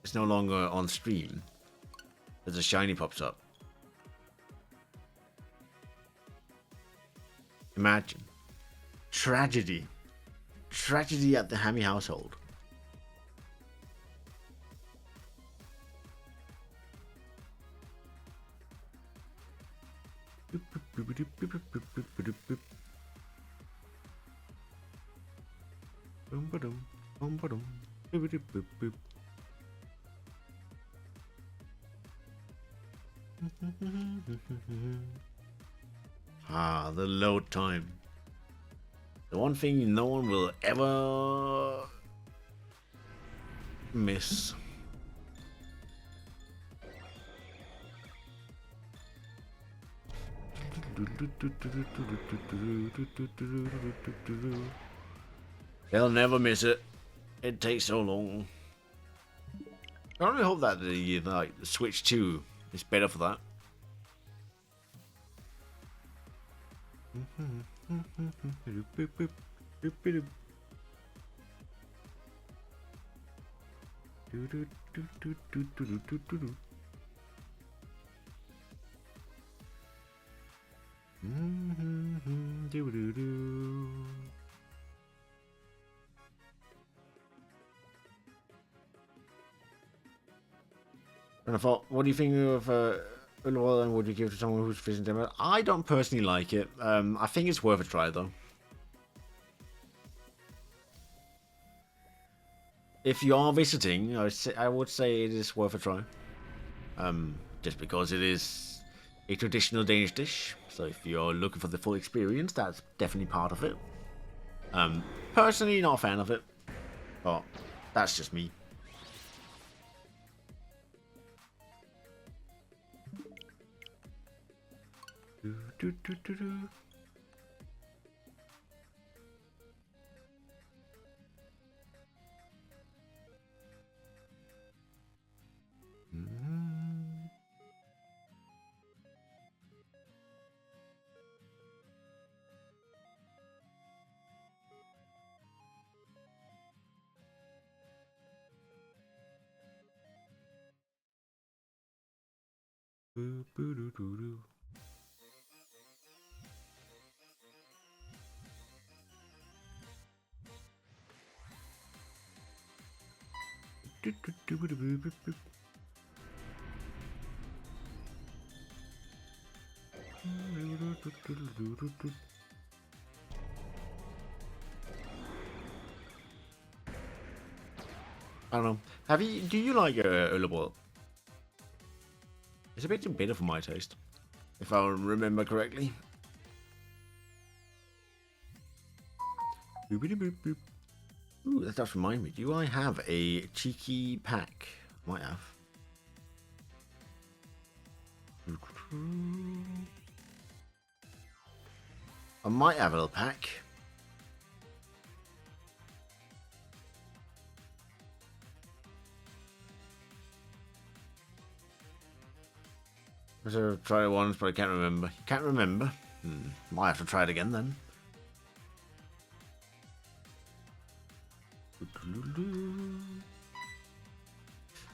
is no longer on stream, as a shiny pops up? Imagine. Tragedy. Tragedy at the Hammy household. Ah, the load time. The one thing no one will ever miss. They'll never miss it. It takes so long. I really hope that the Switch 2 is better for that. And I thought, what do you think of Ulwal, and would you give it to someone who's visiting them? I don't personally like it. I think it's worth a try though. If you are visiting, I would say it is worth a try. Just because it is a traditional Danish dish. So if you're looking for the full experience, that's definitely part of it. Personally, not a fan of it. But that's just me. I don't know. Do you like Ulwal? It's a bit too bitter for my taste, if I remember correctly. Ooh, that does remind me. Do I have a cheeky pack? Might have. I might have a little pack. I've tried it once, but I can't remember. You can't remember? Might have to try it again then.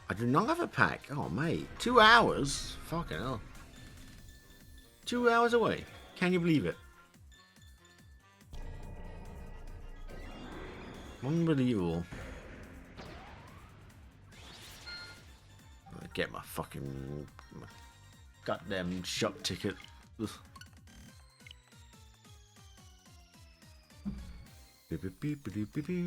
I do not have a pack. Oh, mate. 2 hours? Fucking hell. 2 hours away. Can you believe it? Unbelievable. I get my fucking goddamn shop ticket. Ugh. Beep, beep, beep, beep, beep, beep.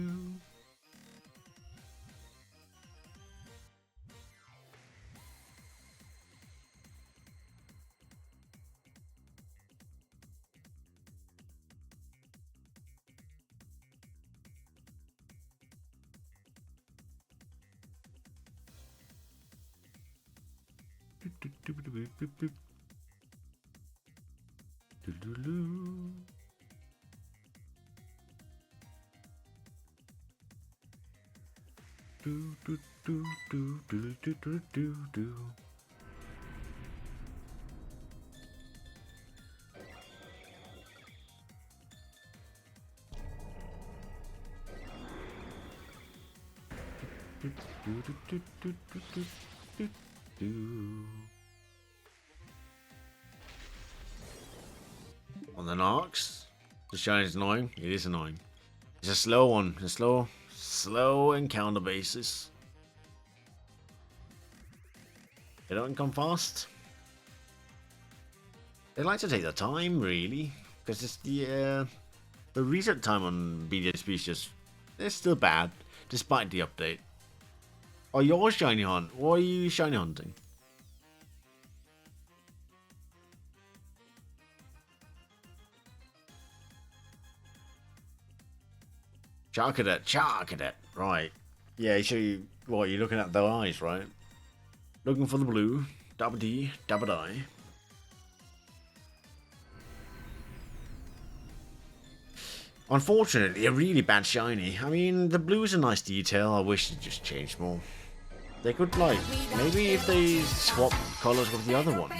On the Narcs, the shine is annoying. It is annoying. It's a slow one. A slow encounter basis. They don't come fast. They like to take their time, really, because it's the reset time on BDSP is just it's still bad, despite the update. Oh, you're shiny hunt. What are you shiny hunting? Charcadet. Right. Yeah, so you're looking at their eyes, right? Looking for the blue. Dabba D, dabba die. Unfortunately, a really bad shiny. I mean, the blue's a nice detail. I wish it just changed more. They could, like, maybe if they swap colors with the other one.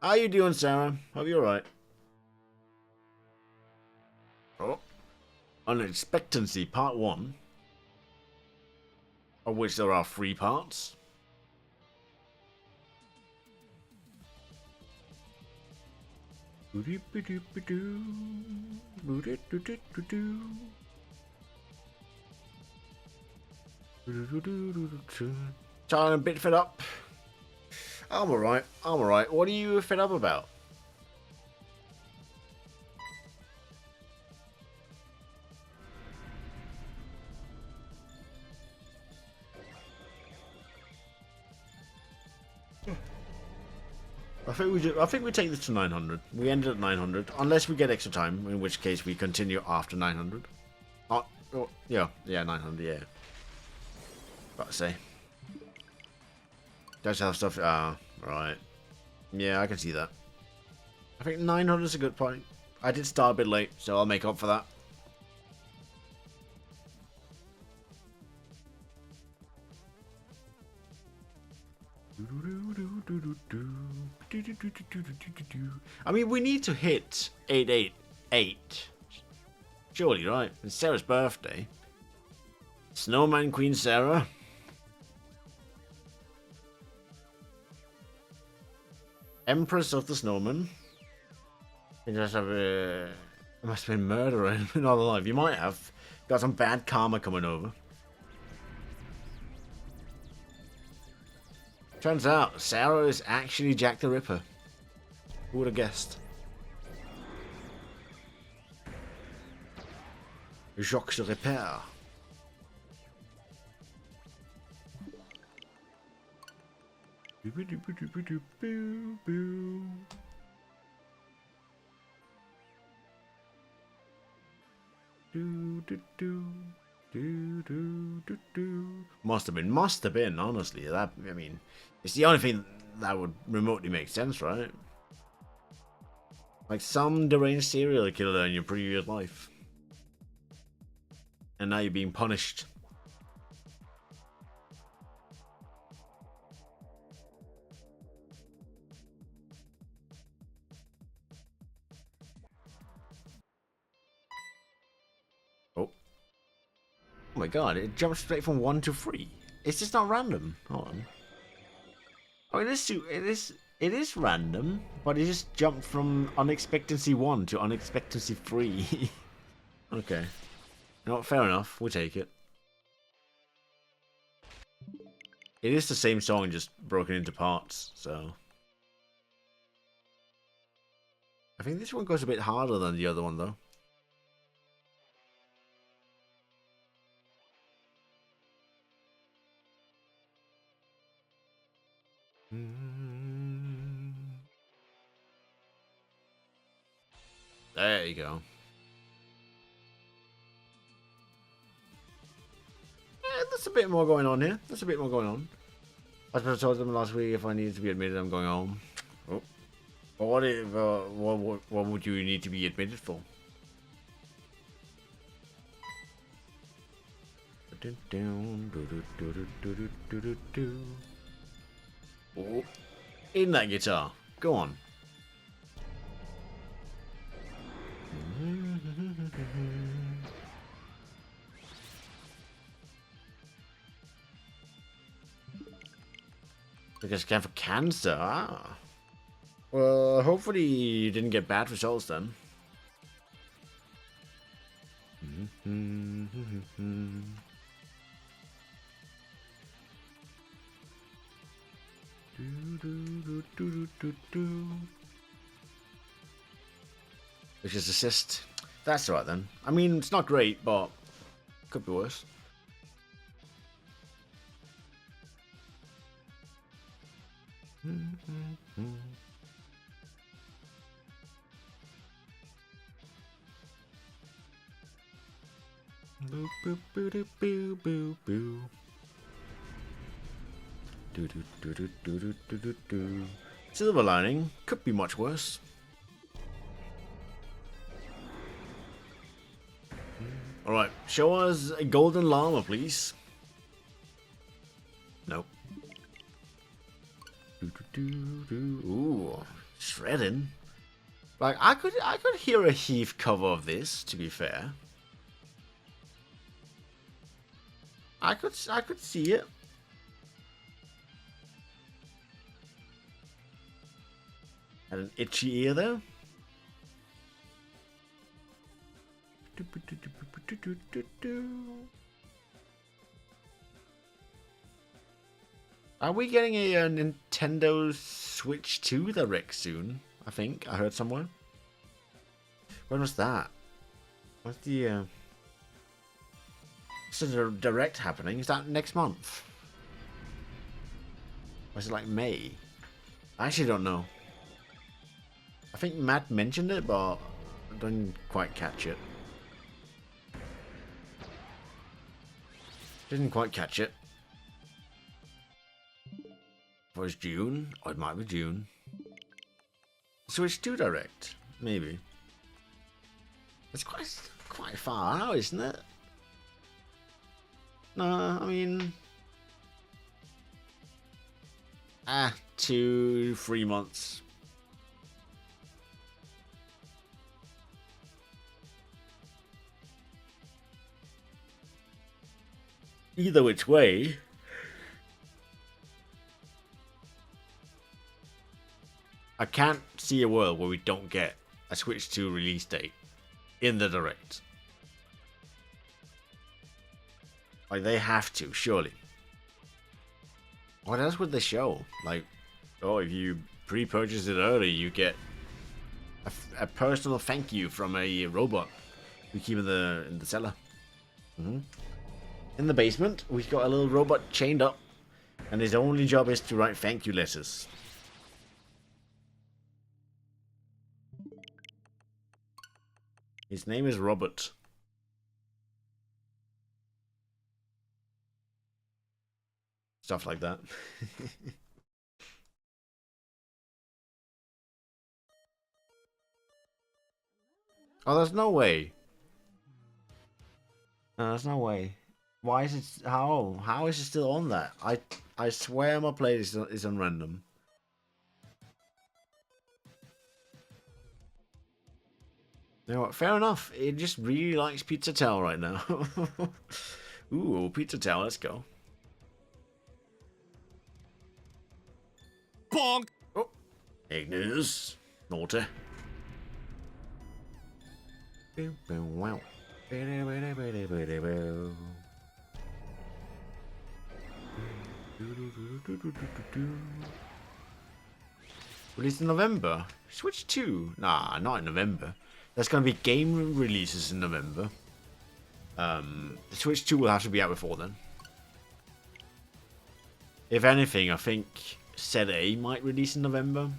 How you doing, Sarah? Hope you're alright. Oh. Unexpectancy Part 1. Of which there are 3 parts. Trying a bit fed up. I'm alright. What are you fed up about? I think we take this to 900. We ended at 900, unless we get extra time, in which case we continue after 900. Oh, yeah, 900, yeah. About to say. Does have stuff? Right. Yeah, I can see that. I think 900 is a good point. I did start a bit late, so I'll make up for that. I mean, we need to hit 888. Surely, right? It's Sarah's birthday. Snowman Queen Sarah. Empress of the Snowman. You just have a... It must have been murder in another life. You might have got some bad karma coming over. Turns out, Sarah is actually Jack the Ripper. Who would have guessed? Jacques the Ripper. Must have been, honestly. That, I mean, it's the only thing that would remotely make sense, right? Like some deranged serial killer in your previous life. And now you're being punished. Oh, my god, it jumps straight from 1 to 3. It's just not random. Hold on. Oh, it is random, but it just jumped from unexpectancy 1 to unexpectancy 3. Okay. No, fair enough. We'll take it. It is the same song, just broken into parts, so... I think this one goes a bit harder than the other one, though. There you go. Yeah, there's a bit more going on here. There's a bit more going on. I suppose I told them last week if I needed to be admitted, I'm going home. Oh. But what if, what would you need to be admitted for? Oh. In that guitar. Go on. Because scan for cancer. Ah. Well, hopefully you didn't get bad results then. Which is assist. That's alright then. I mean, it's not great, but could be worse. Boo boo boo doo boo boo boo. Do do do do do do do do do. Silver lining could be much worse. All right, show us a golden llama, please. Nope. Do do do do. Ooh, shredding. Like I could hear a Heath cover of this. To be fair. I could see it. Had an itchy ear though. Are we getting a Nintendo Switch 2 Direct soon? I think I heard somewhere. When was that? What's the So the Direct happening? Is that next month? Or is it like May? I actually don't know. I think Matt mentioned it, but I didn't quite catch it. Didn't quite catch it. Or it's June? Or it might be June. Switch 2 Direct? Maybe. It's quite far out, isn't it? No, I mean... 2-3 months. Either which way... I can't see a world where we don't get a Switch 2 release date in the Direct. Like, they have to, surely. What else would they show? Like, oh, if you pre-purchase it early, you get a personal thank you from a robot we keep in the cellar. In the basement, we've got a little robot chained up, and his only job is to write thank you letters. His name is Robert. Stuff like that. Oh, there's no way. No, there's no way. Why is it? How is it still on that? I swear my playlist is on random. You know what? Fair enough. It just really likes Pizza Tell right now. Ooh, pizza tower, let's go. Bonk! Oh, Ignis. Naughty. Wow. Released in November. Switch 2? Nah, not in November. There's going to be game releases in November. The Switch 2 will have to be out before then. If anything, I think Set A might release in November.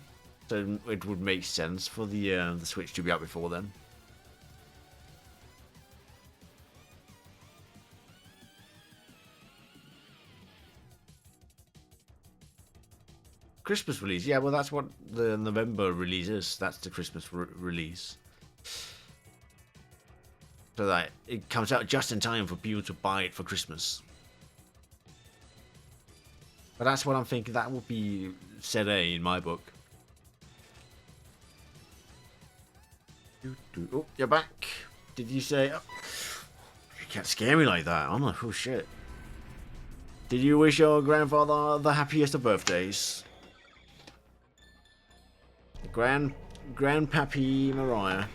So it would make sense for the Switch to be out before then. Christmas release, yeah, well that's what the November release is. That's the Christmas release. So that it comes out just in time for people to buy it for Christmas. But that's what I'm thinking, that would be Set A in my book. Oh, you're back. Did you say... Oh, you can't scare me like that. I'm like, oh shit. Did you wish your grandfather the happiest of birthdays? Grandpappy Mariah.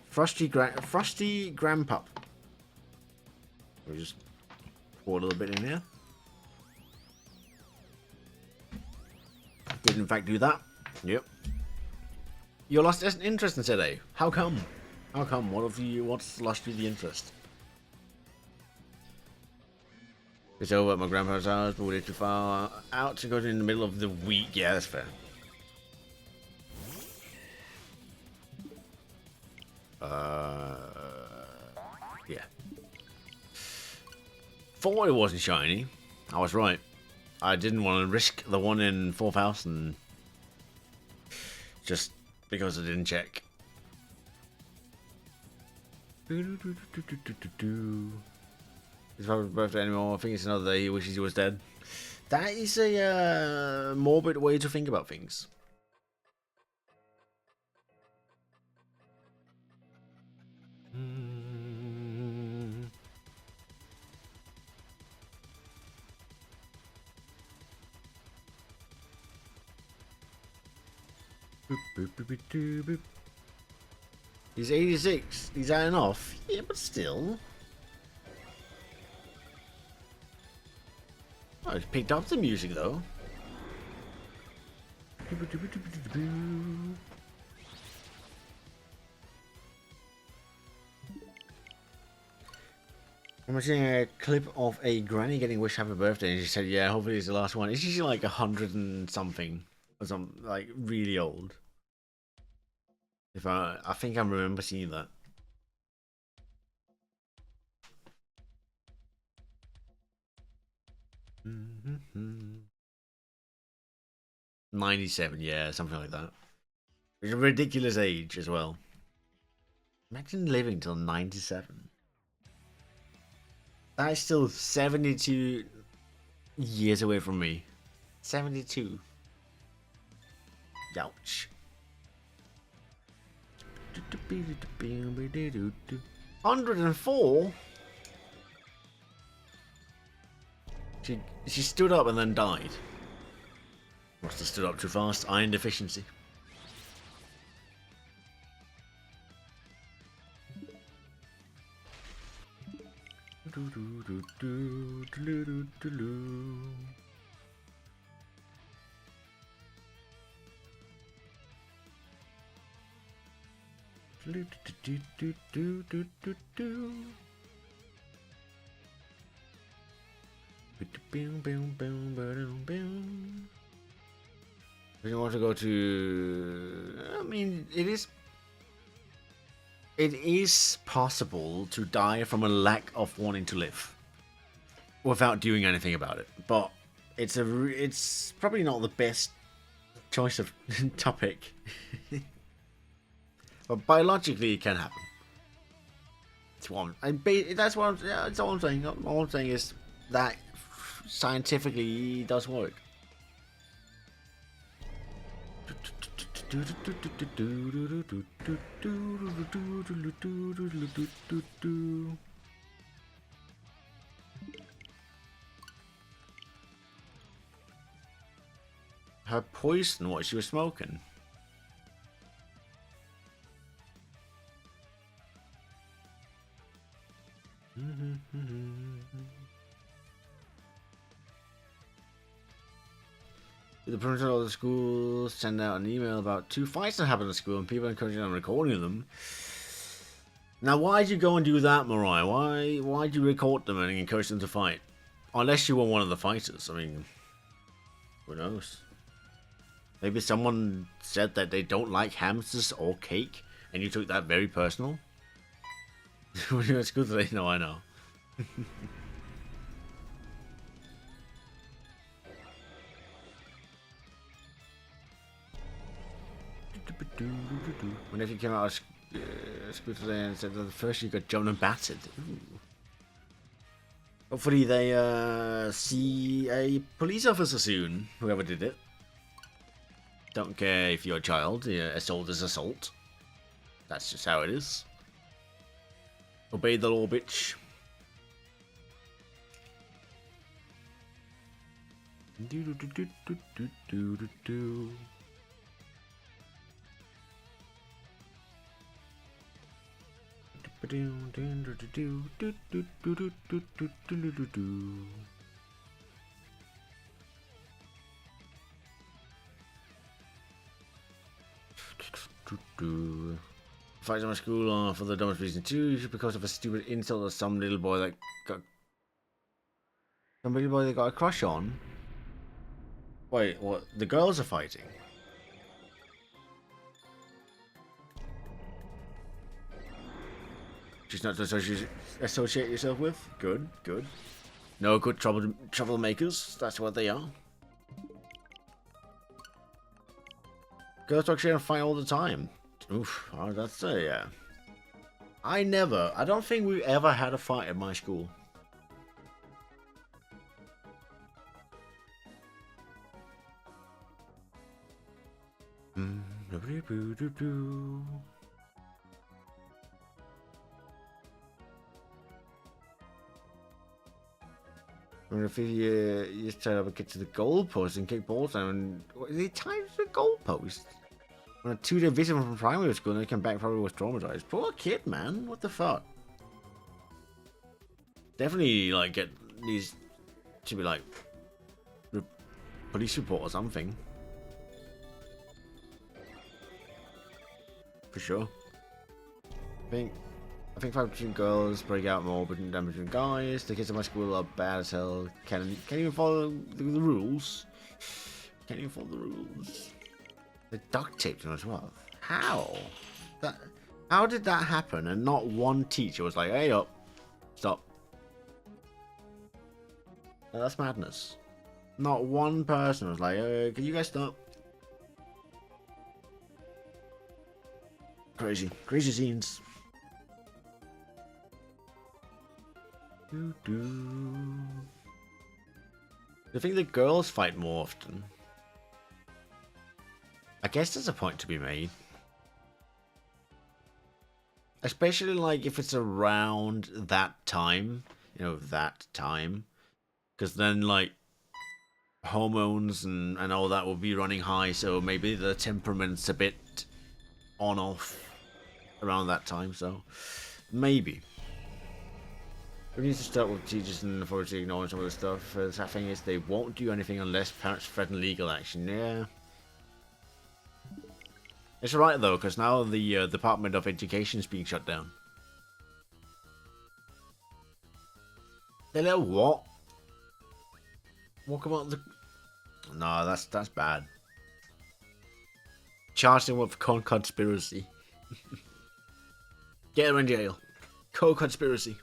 Frosty Grandpup. We'll just pour a little bit in here. Did in fact do that. Yep. You lost interest in today. How come? How come? What's lost you the interest? It's over at my grandpa's house, but we're too far out to go in the middle of the week. Yeah, that's fair. Yeah. Thought it wasn't shiny. I was right. I didn't want to risk the one in 4,000 just because I didn't check. His father's birthday anymore. I think it's another day he wishes he was dead. That is a morbid way to think about things. He's 86. He's adding off. Yeah, but still. Oh, he's picked up the music though. I'm watching a clip of a granny getting wished happy birthday, and she said, "Yeah, hopefully it's the last one." Is she like 100 and something, or something like really old? If I think I remember seeing that. Mm-hmm. 97, yeah, something like that. It's a ridiculous age as well. Imagine living till 97. That is still 72 years away from me. 72. Ouch. 104? She stood up and then died. Must have stood up too fast. Iron deficiency. We want to go to... I mean, it is possible to die from a lack of wanting to live without doing anything about it, but it's probably not the best choice of topic. But biologically, it can happen. That's all I'm saying. All I'm saying is that scientifically it does work. Her poison, what she was smoking? The principal of the school sent out an email about 2 fights that happened at school and people encouraging on recording them. Now, why'd you go and do that, Mariah? Why'd you record them and encourage them to fight? Unless you were one of the fighters. I mean, who knows? Maybe someone said that they don't like hamsters or cake, and you took that very personal. When you were at school today? No, I know. When if you came out of school today and said that the first you got jumped and battered. Ooh. Hopefully they see a police officer soon, whoever did it. Don't care if you're a child, assault is assault. That's just how it is. Obey the law, bitch. Fights in my school are for the dumbest reason too, because of a stupid insult of some little boy that got a crush on. Wait, what? The girls are fighting? She's not to associate yourself with? Good, good. No good troublemakers, that's what they are. Girls talk shit and fight all the time. Oof, that's yeah. I don't think we ever had a fight at my school. If you just turn up and get to the goalpost and kick balls down, and they timed the goalpost. On a 2-day visit from primary school, and they came back probably was traumatized. Poor kid, man. What the fuck? Definitely, like, needs to be like police report or something. For sure. I think fight between girls break out more than between guys. The kids in my school are bad as hell. Can't even follow the rules. Can't even follow the rules. They duct taped him as well. How? How did that happen? And not one teacher was like, "Hey up, stop." No, that's madness. Not one person was like, "Can you guys stop?" Crazy, crazy scenes. I think the girls fight more often. I guess there's a point to be made. Especially like if it's around that time. You know, that time. Because then like hormones and all that will be running high, so maybe the temperament's a bit on off around that time, so maybe. We need to start with teachers and authority ignoring some of the stuff. The sad thing is they won't do anything unless parents threaten legal action. Yeah. It's alright though, because now the Department of Education is being shut down. They let what? What about the... No, that's bad. Charge them with conspiracy. Get them in jail. Co-conspiracy.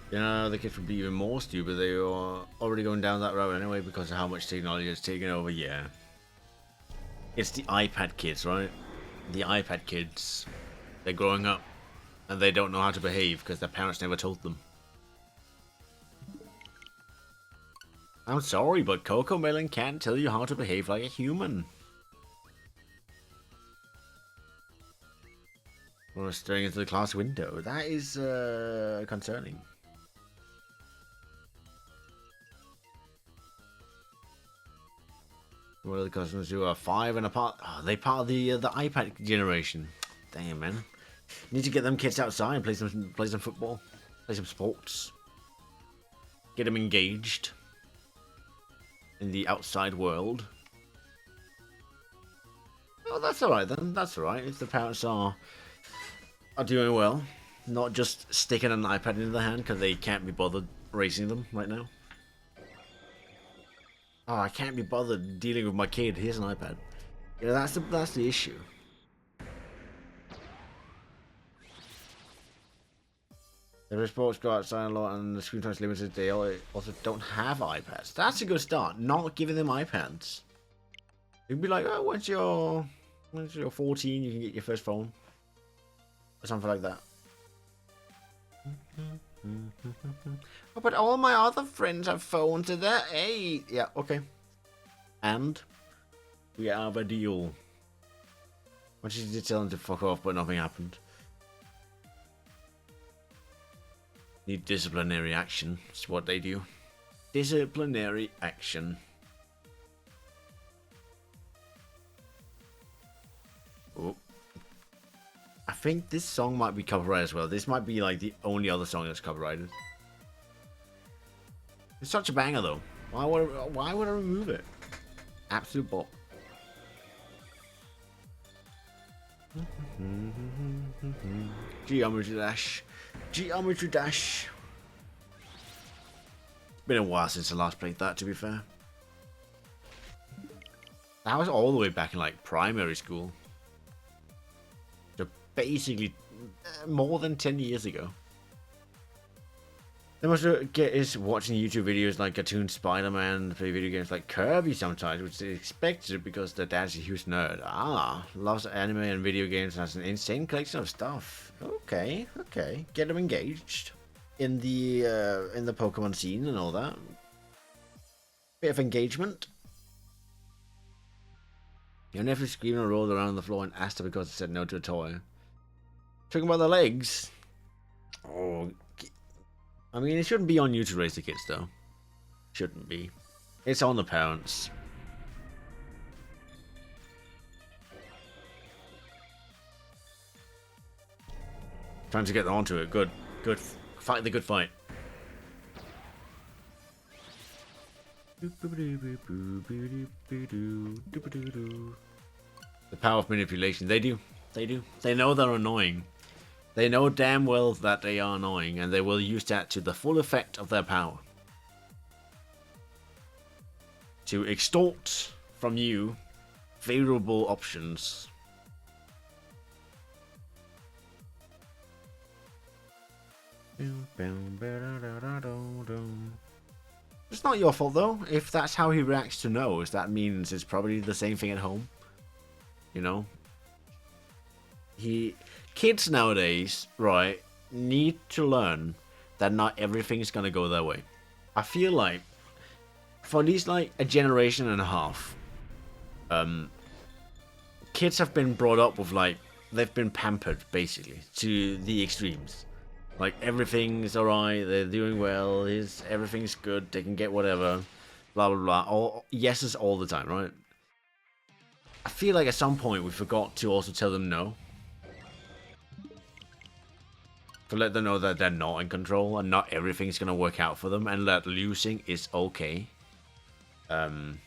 You know, the kids would be even more stupid. They are already going down that road anyway because of how much technology has taken over. Yeah. It's the iPad kids, right? The iPad kids. They're growing up and they don't know how to behave because their parents never told them. I'm sorry, but Coco Melon can't tell you how to behave like a human. Or staring into the class window. That is concerning. What are the customers who are 5 and apart? Oh, they part of the iPad generation. Damn, man. Need to get them kids outside, play some football, play some sports, get them engaged in the outside world. Oh, that's all right then. That's all right. If the parents are doing well, not just sticking an iPad into their hand because they can't be bothered raising them right now. Oh, I can't be bothered dealing with my kid. Here's an iPad. You know, that's the issue. The sports go outside a lot and the screen time's limited. They also don't have iPads. That's a good start. Not giving them iPads. You'd be like, oh, once you're 14, you can get your first phone. Or something like that. Oh, but all my other friends have phones at their age. Yeah, okay. And we have a deal. Why did you tell them to fuck off, but nothing happened? Need disciplinary action. That's what they do. Disciplinary action. Oh. I think this song might be copyrighted as well. This might be like the only other song that's copyrighted. It's such a banger though. Why would I remove it? Absolute bop. Geometry Dash. Geometry Dash. Been a while since I last played that, to be fair. That was all the way back in like primary school. So basically more than 10 years ago. The most get is watching YouTube videos like Cartoon Spider-Man, play video games like Kirby sometimes, which is expected because their dad's a huge nerd. Ah, loves anime and video games and has an insane collection of stuff. Okay, okay. Get them engaged in the Pokemon scene and all that. Bit of engagement. Your nephew screamed and rolled around on the floor and asked her because he said no to a toy. Talking about the legs. Oh, I mean, it shouldn't be on you to raise the kids, though. Shouldn't be. It's on the parents. Trying to get onto it. Good. Good. Fight the good fight. The power of manipulation. They do. They do. They know they're annoying. They know damn well that they are annoying, and they will use that to the full effect of their power. To extort from you favorable options. It's not your fault, though. If that's how he reacts to no's, that means it's probably the same thing at home. You know? Kids nowadays, right, need to learn that not everything's gonna go their way. I feel like for at least like a generation and a half, kids have been brought up with like they've been pampered basically to the extremes. Like everything's alright, they're doing well, everything's good, they can get whatever, blah blah blah. All yeses all the time, right? I feel like at some point we forgot to also tell them no. To let them know that they're not in control and not everything's gonna work out for them, and that losing is okay. You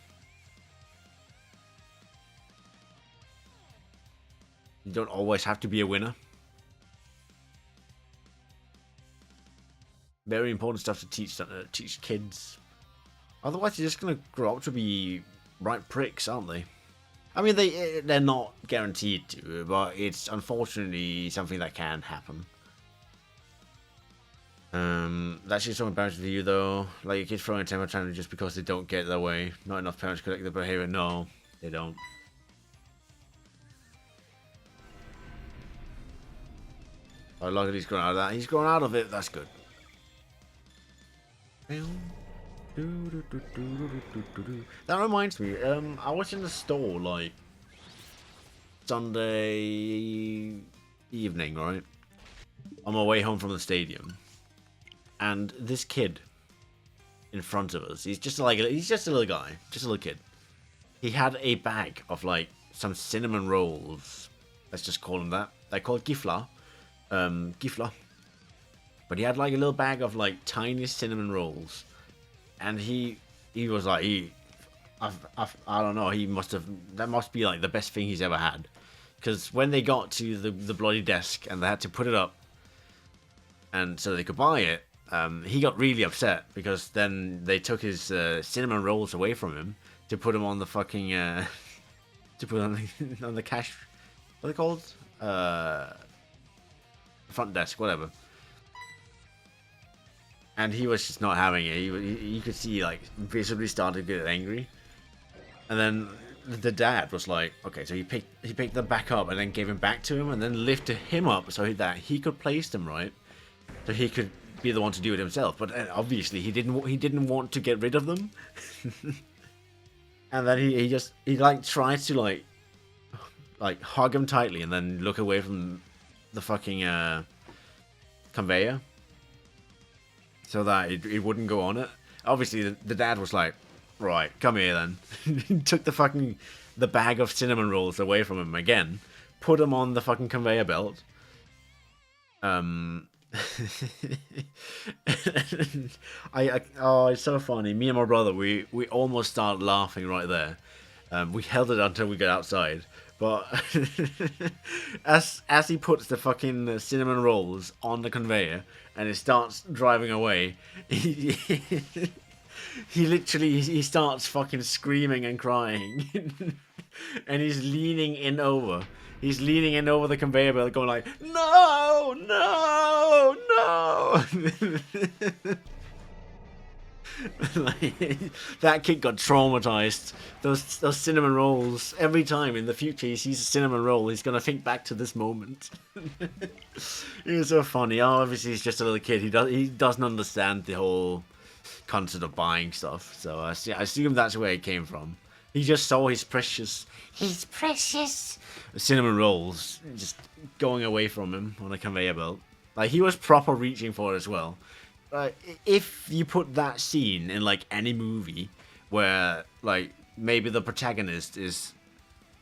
don't always have to be a winner. Very important stuff to teach kids. Otherwise, they're just gonna grow up to be right pricks, aren't they? I mean, they're not guaranteed to, but it's unfortunately something that can happen. That's just some parents' view though. Like your kids throwing a temper tantrum just because they don't get their way. Not enough parents correct their behavior. No, they don't. Oh, look at he's grown out of that. He's grown out of it. That's good. That reminds me. I was in the store like Sunday evening, right? On my way home from the stadium, and this kid in front of us. He's just a little guy, just a little kid. He had a bag of like some cinnamon rolls. Let's just call them that. They're called gifla. Gifla. But he had like a little bag of like tiny cinnamon rolls, and he was like I don't know. That must be like the best thing he's ever had, because when they got to the bloody desk and they had to put it up, and so they could buy it, he got really upset because then they took his cinnamon rolls away from him to put him on the fucking to put on the cash. What are they called? Front desk, whatever. And he was just not having it. You could see like visibly started to get angry. And then the dad was like, okay, so he picked them back up and then gave him back to him and then lifted him up so that he could place them right, so he could be the one to do it himself. But obviously he didn't want to get rid of them. And then he like tried to like hug him tightly and then look away from the fucking conveyor so that it wouldn't go on it. Obviously the dad was like, right, come here then. He took the bag of cinnamon rolls away from him again, put him on the fucking conveyor belt. Oh, it's so funny. Me and my brother, we almost started laughing right there. We held it until we got outside, but as he puts the fucking cinnamon rolls on the conveyor and it starts driving away, he literally starts fucking screaming and crying, and he's leaning in over. He's leaning in over the conveyor belt, going like, "No, no, no!" Like, that kid got traumatized. Those cinnamon rolls. Every time in the future he sees a cinnamon roll, he's gonna think back to this moment. It was so funny. Oh, obviously he's just a little kid. He doesn't understand the whole concept of buying stuff. So I assume that's where it came from. He just saw his precious cinnamon rolls just going away from him on a conveyor belt. Like, he was proper reaching for it as well. If you put that scene in like any movie where like maybe the protagonist is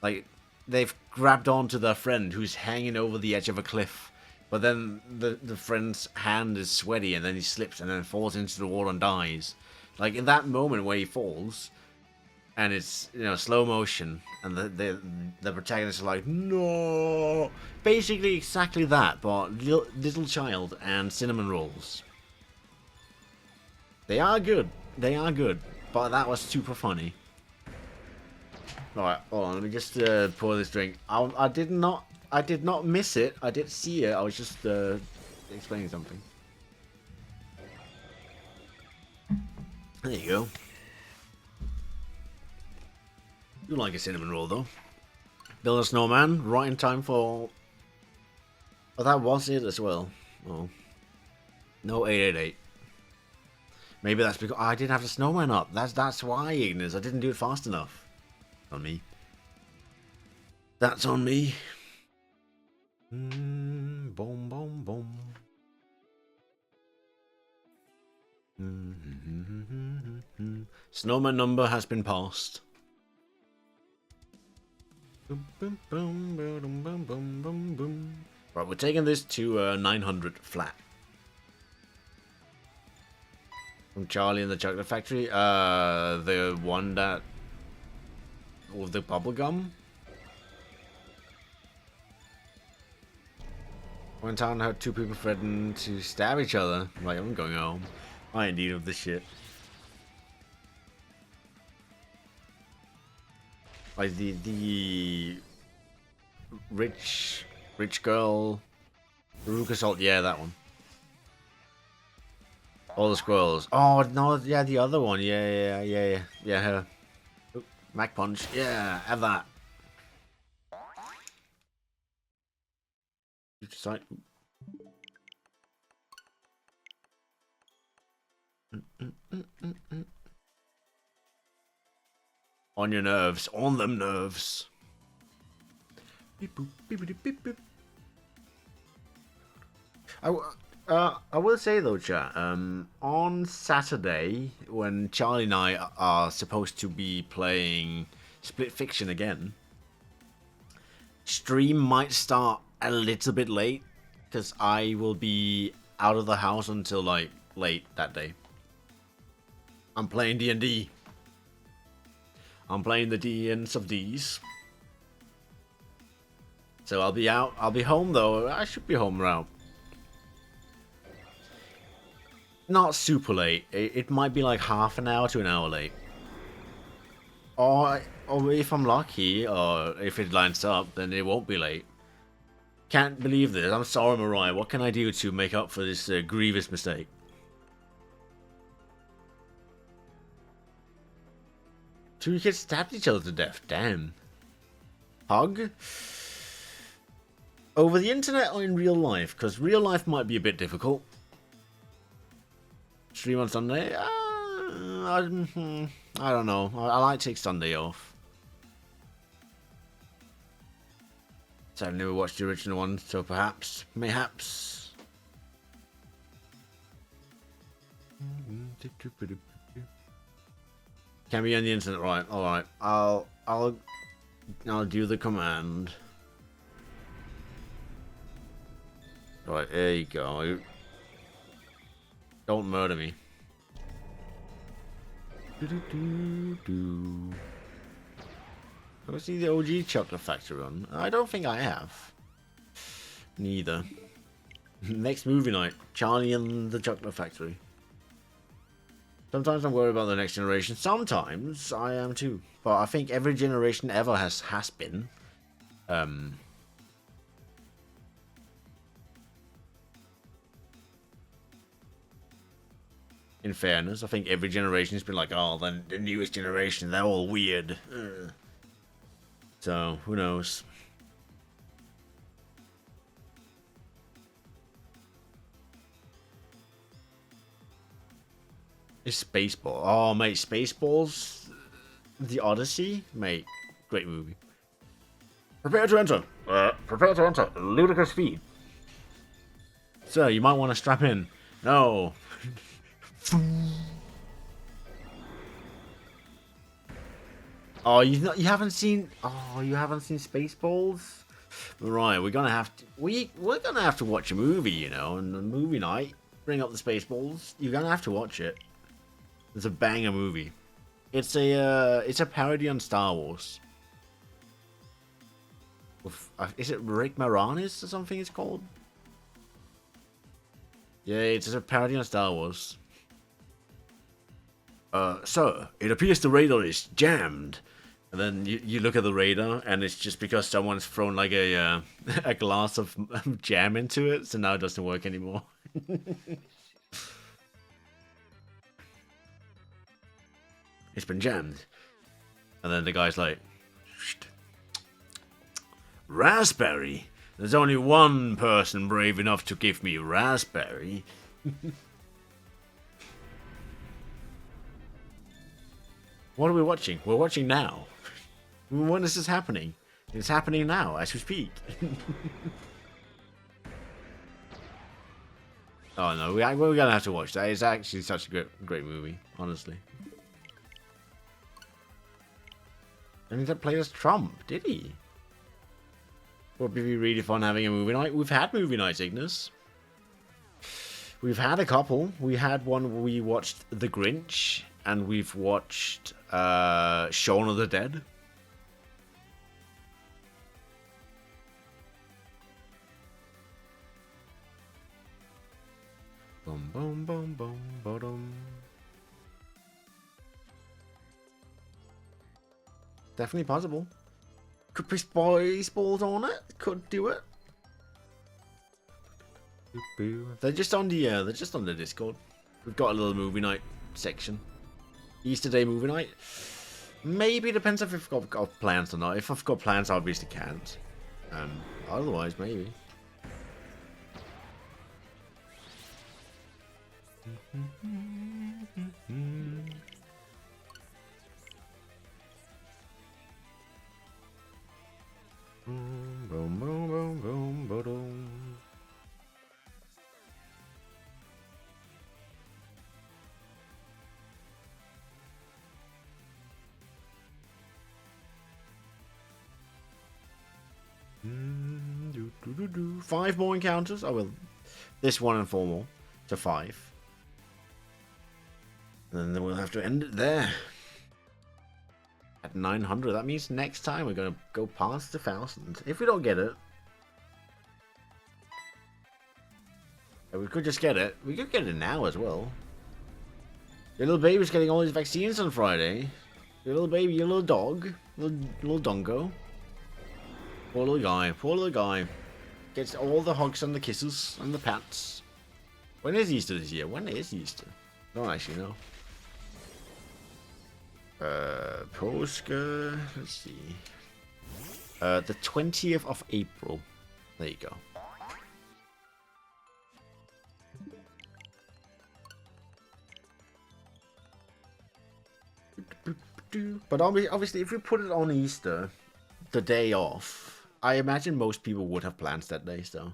like they've grabbed onto their friend who's hanging over the edge of a cliff, but then the friend's hand is sweaty and then he slips and then falls into the water and dies. Like, in that moment where he falls and it's, you know, slow motion and the protagonist is like, no, basically exactly that, but little child and cinnamon rolls. They are good, but that was super funny. Alright, hold on, let me just pour this drink. I did not miss it, I did see it, I was just explaining something. There you go. You like a cinnamon roll though. Build a snowman, right in time for... Oh, that was it as well. Oh. No 888. Maybe that's because I didn't have the snowman up. That's why, Ignis. I didn't do it fast enough. On me. That's on me. Boom, boom, boom. Snowman number has been passed. Right, we're taking this to 900 flat. From Charlie and the Chocolate Factory, the one that with the bubble gum. One town had two people threatened to stab each other. Like, I'm going home. I ain't need of this shit. Like the rich girl, Veruca Salt. Yeah, that one. All the squirrels. Oh no, yeah, the other one. Yeah. Oop, Mac punch. Yeah, have that. Decide. On your nerves. On them nerves. Beep, boop, beep, beep, beep, beep. I will say though, chat. On Saturday, when Charlie and I are supposed to be playing Split Fiction again, stream might start a little bit late because I will be out of the house until like late that day. I'm playing D&D. I'm playing the D&s of D's. So I'll be out. I'll be home though. I should be home around. Not super late. It might be like half an hour to an hour late. Or if I'm lucky, or if it lines up, then it won't be late. Can't believe this. I'm sorry, Mariah. What can I do to make up for this grievous mistake? Two kids stabbed each other to death. Damn. Hug? Over the internet or in real life? Because real life might be a bit difficult. Stream on Sunday? I don't know. I like to take Sunday off. So I've never watched the original one, so perhaps, mayhaps. Can be on the internet, right? All right. I'll do the command. Right, there you go. Don't murder me. Have I seen the OG Chocolate Factory run? I don't think I have. Neither. Next movie night, Charlie and the Chocolate Factory. Sometimes I'm worried about the next generation. Sometimes I am too. But I think every generation ever has been. In fairness, I think every generation has been like, oh, then the newest generation, they're all weird. So, who knows? It's Spaceball. Oh, mate, Spaceballs? The Odyssey? Mate, great movie. Prepare to enter. Prepare to enter. Ludicrous speed. Sir, you might want to strap in. No. Oh, you haven't seen Spaceballs? Right, we're gonna have to watch a movie, you know, and the movie night. Bring up the Spaceballs. You're gonna have to watch it. It's a banger movie. It's a parody on Star Wars. Is it Rick Moranis or something? It's called. Yeah, it's a parody on Star Wars. Sir, it appears the radar is jammed. And then you look at the radar, and it's just because someone's thrown like a glass of jam into it, so now it doesn't work anymore. It's been jammed. And then the guy's like, raspberry? There's only one person brave enough to give me raspberry. What are we watching? We're watching now. When is this happening? It's happening now, as we speak. Oh no, we're gonna have to watch that. It's actually such a great movie, honestly. And he played as Trump, did he? Would be really fun having a movie night. We've had movie nights, Ignis. We've had a couple. We had one where we watched The Grinch, and we've watched Shaun of the Dead. Boom, boom, boom, boom, bottom. Definitely possible. Could put Spaceballs on it. Could do it. They're just on the Discord. We've got a little movie night section. Easter Day movie night. Maybe, depends if we've got plans or not. If I've got plans, I obviously can't. Otherwise, maybe. Boom, boom, boom, boom, boom, boom. Five more encounters. I will. This one and 4 more to 5. And then we'll have to end it there. At 900. That means next time we're going to go past 1,000. If we don't get it. We could just get it. We could get it now as well. Your little baby's getting all these vaccines on Friday. Your little baby, your little dog. Little dongo. Poor little guy. Poor little guy. Gets all the hugs and the kisses and the pats. When is Easter this year? When is Easter? I don't actually know. Let's see. The 20th of April. There you go. But obviously, if we put it on Easter, the day off, I imagine most people would have plans that day, so.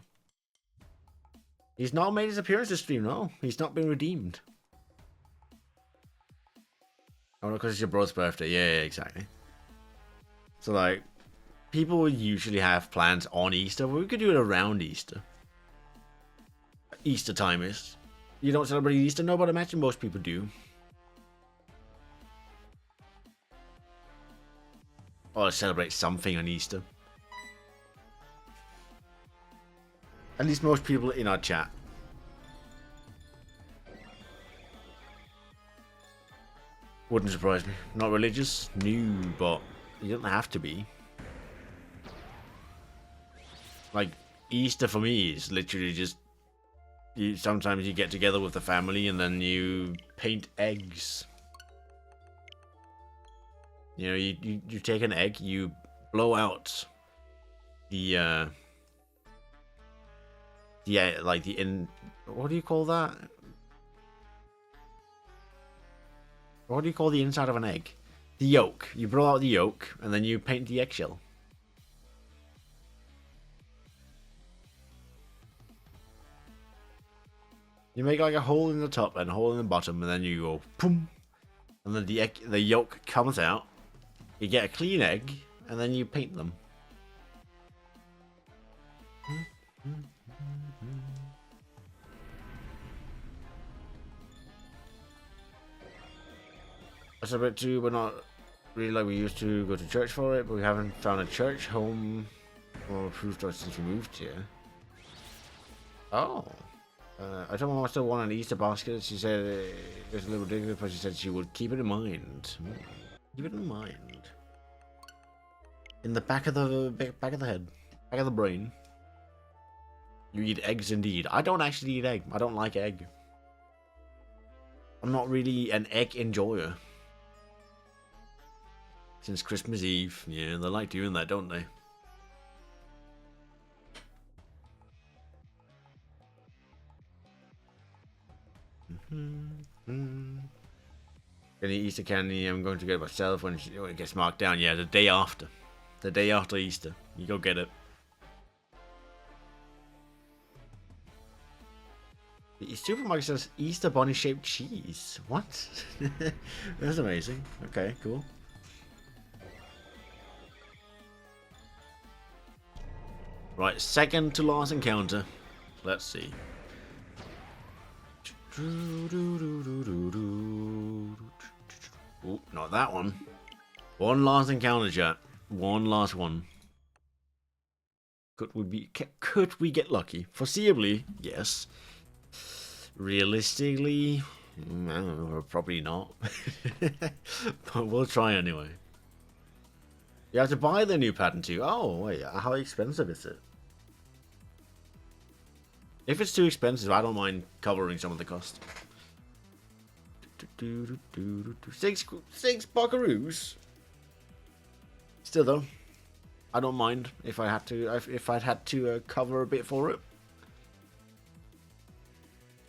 He's not made his appearance this stream, no. He's not been redeemed. Oh, no, because it's your brother's birthday. Yeah, exactly. So, like, people would usually have plans on Easter, but we could do it around Easter. Easter time is. You don't celebrate Easter? No, but I imagine most people do. Or celebrate something on Easter. At least most people in our chat. Wouldn't surprise me. Not religious? No, but you don't have to be. Like, Easter for me is literally just... sometimes you get together with the family and then you paint eggs. You know, you take an egg, you blow out the what do you call that? What do you call the inside of an egg? The yolk. You blow out the yolk, and then you paint the eggshell. You make like a hole in the top and a hole in the bottom, and then you go boom, and then the yolk comes out. You get a clean egg, and then you paint them. I celebrate too, but not really like we used to go to church for it, but we haven't found a church home or approved us since we moved here. Oh. I told Mom I still want an Easter basket. She said there's a little Diglett, but she said she would keep it in mind. Keep it in mind. In the back of the head, back of the brain. You eat eggs indeed. I don't actually eat egg. I don't like egg. I'm not really an egg enjoyer. Since Christmas Eve, yeah, they like doing that, don't they? Any Easter candy I'm going to get myself when it gets marked down. Yeah, the day after. The day after Easter. You go get it. The supermarket says Easter bunny shaped cheese. What? That's amazing. Okay, cool. Right, second to last encounter. Let's see. Oh, not that one. One last encounter, chat. One last one. Could we get lucky? Foreseeably, yes. Realistically, I don't know, probably not. But we'll try anyway. You have to buy the new pattern too. Oh, wait, how expensive is it? If it's too expensive, I don't mind covering some of the cost. Six buckaroos. Still though, I don't mind if I had to. If I'd had to cover a bit for it.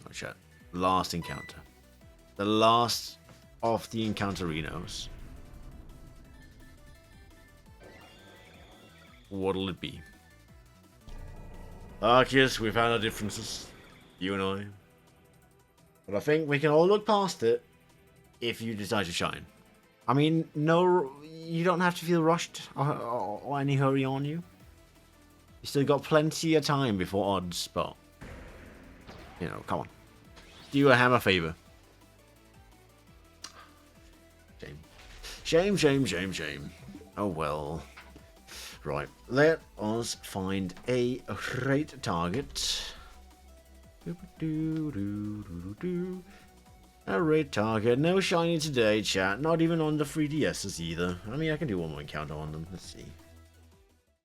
Oh, chat. Last encounter. The last of the Encounterinos. What'll it be? Arceus, we've had our differences. You and I. But I think we can all look past it if you decide to shine. I mean, no, you don't have to feel rushed or any hurry on you. You still got plenty of time before odds, but, you know, come on. Do a hammer favor. Shame. Shame, shame, shame, shame. Oh well. Right, let us find a great target. A great target. No shiny today, chat. Not even on the 3DSs either. I mean, I can do one more encounter on them. Let's see.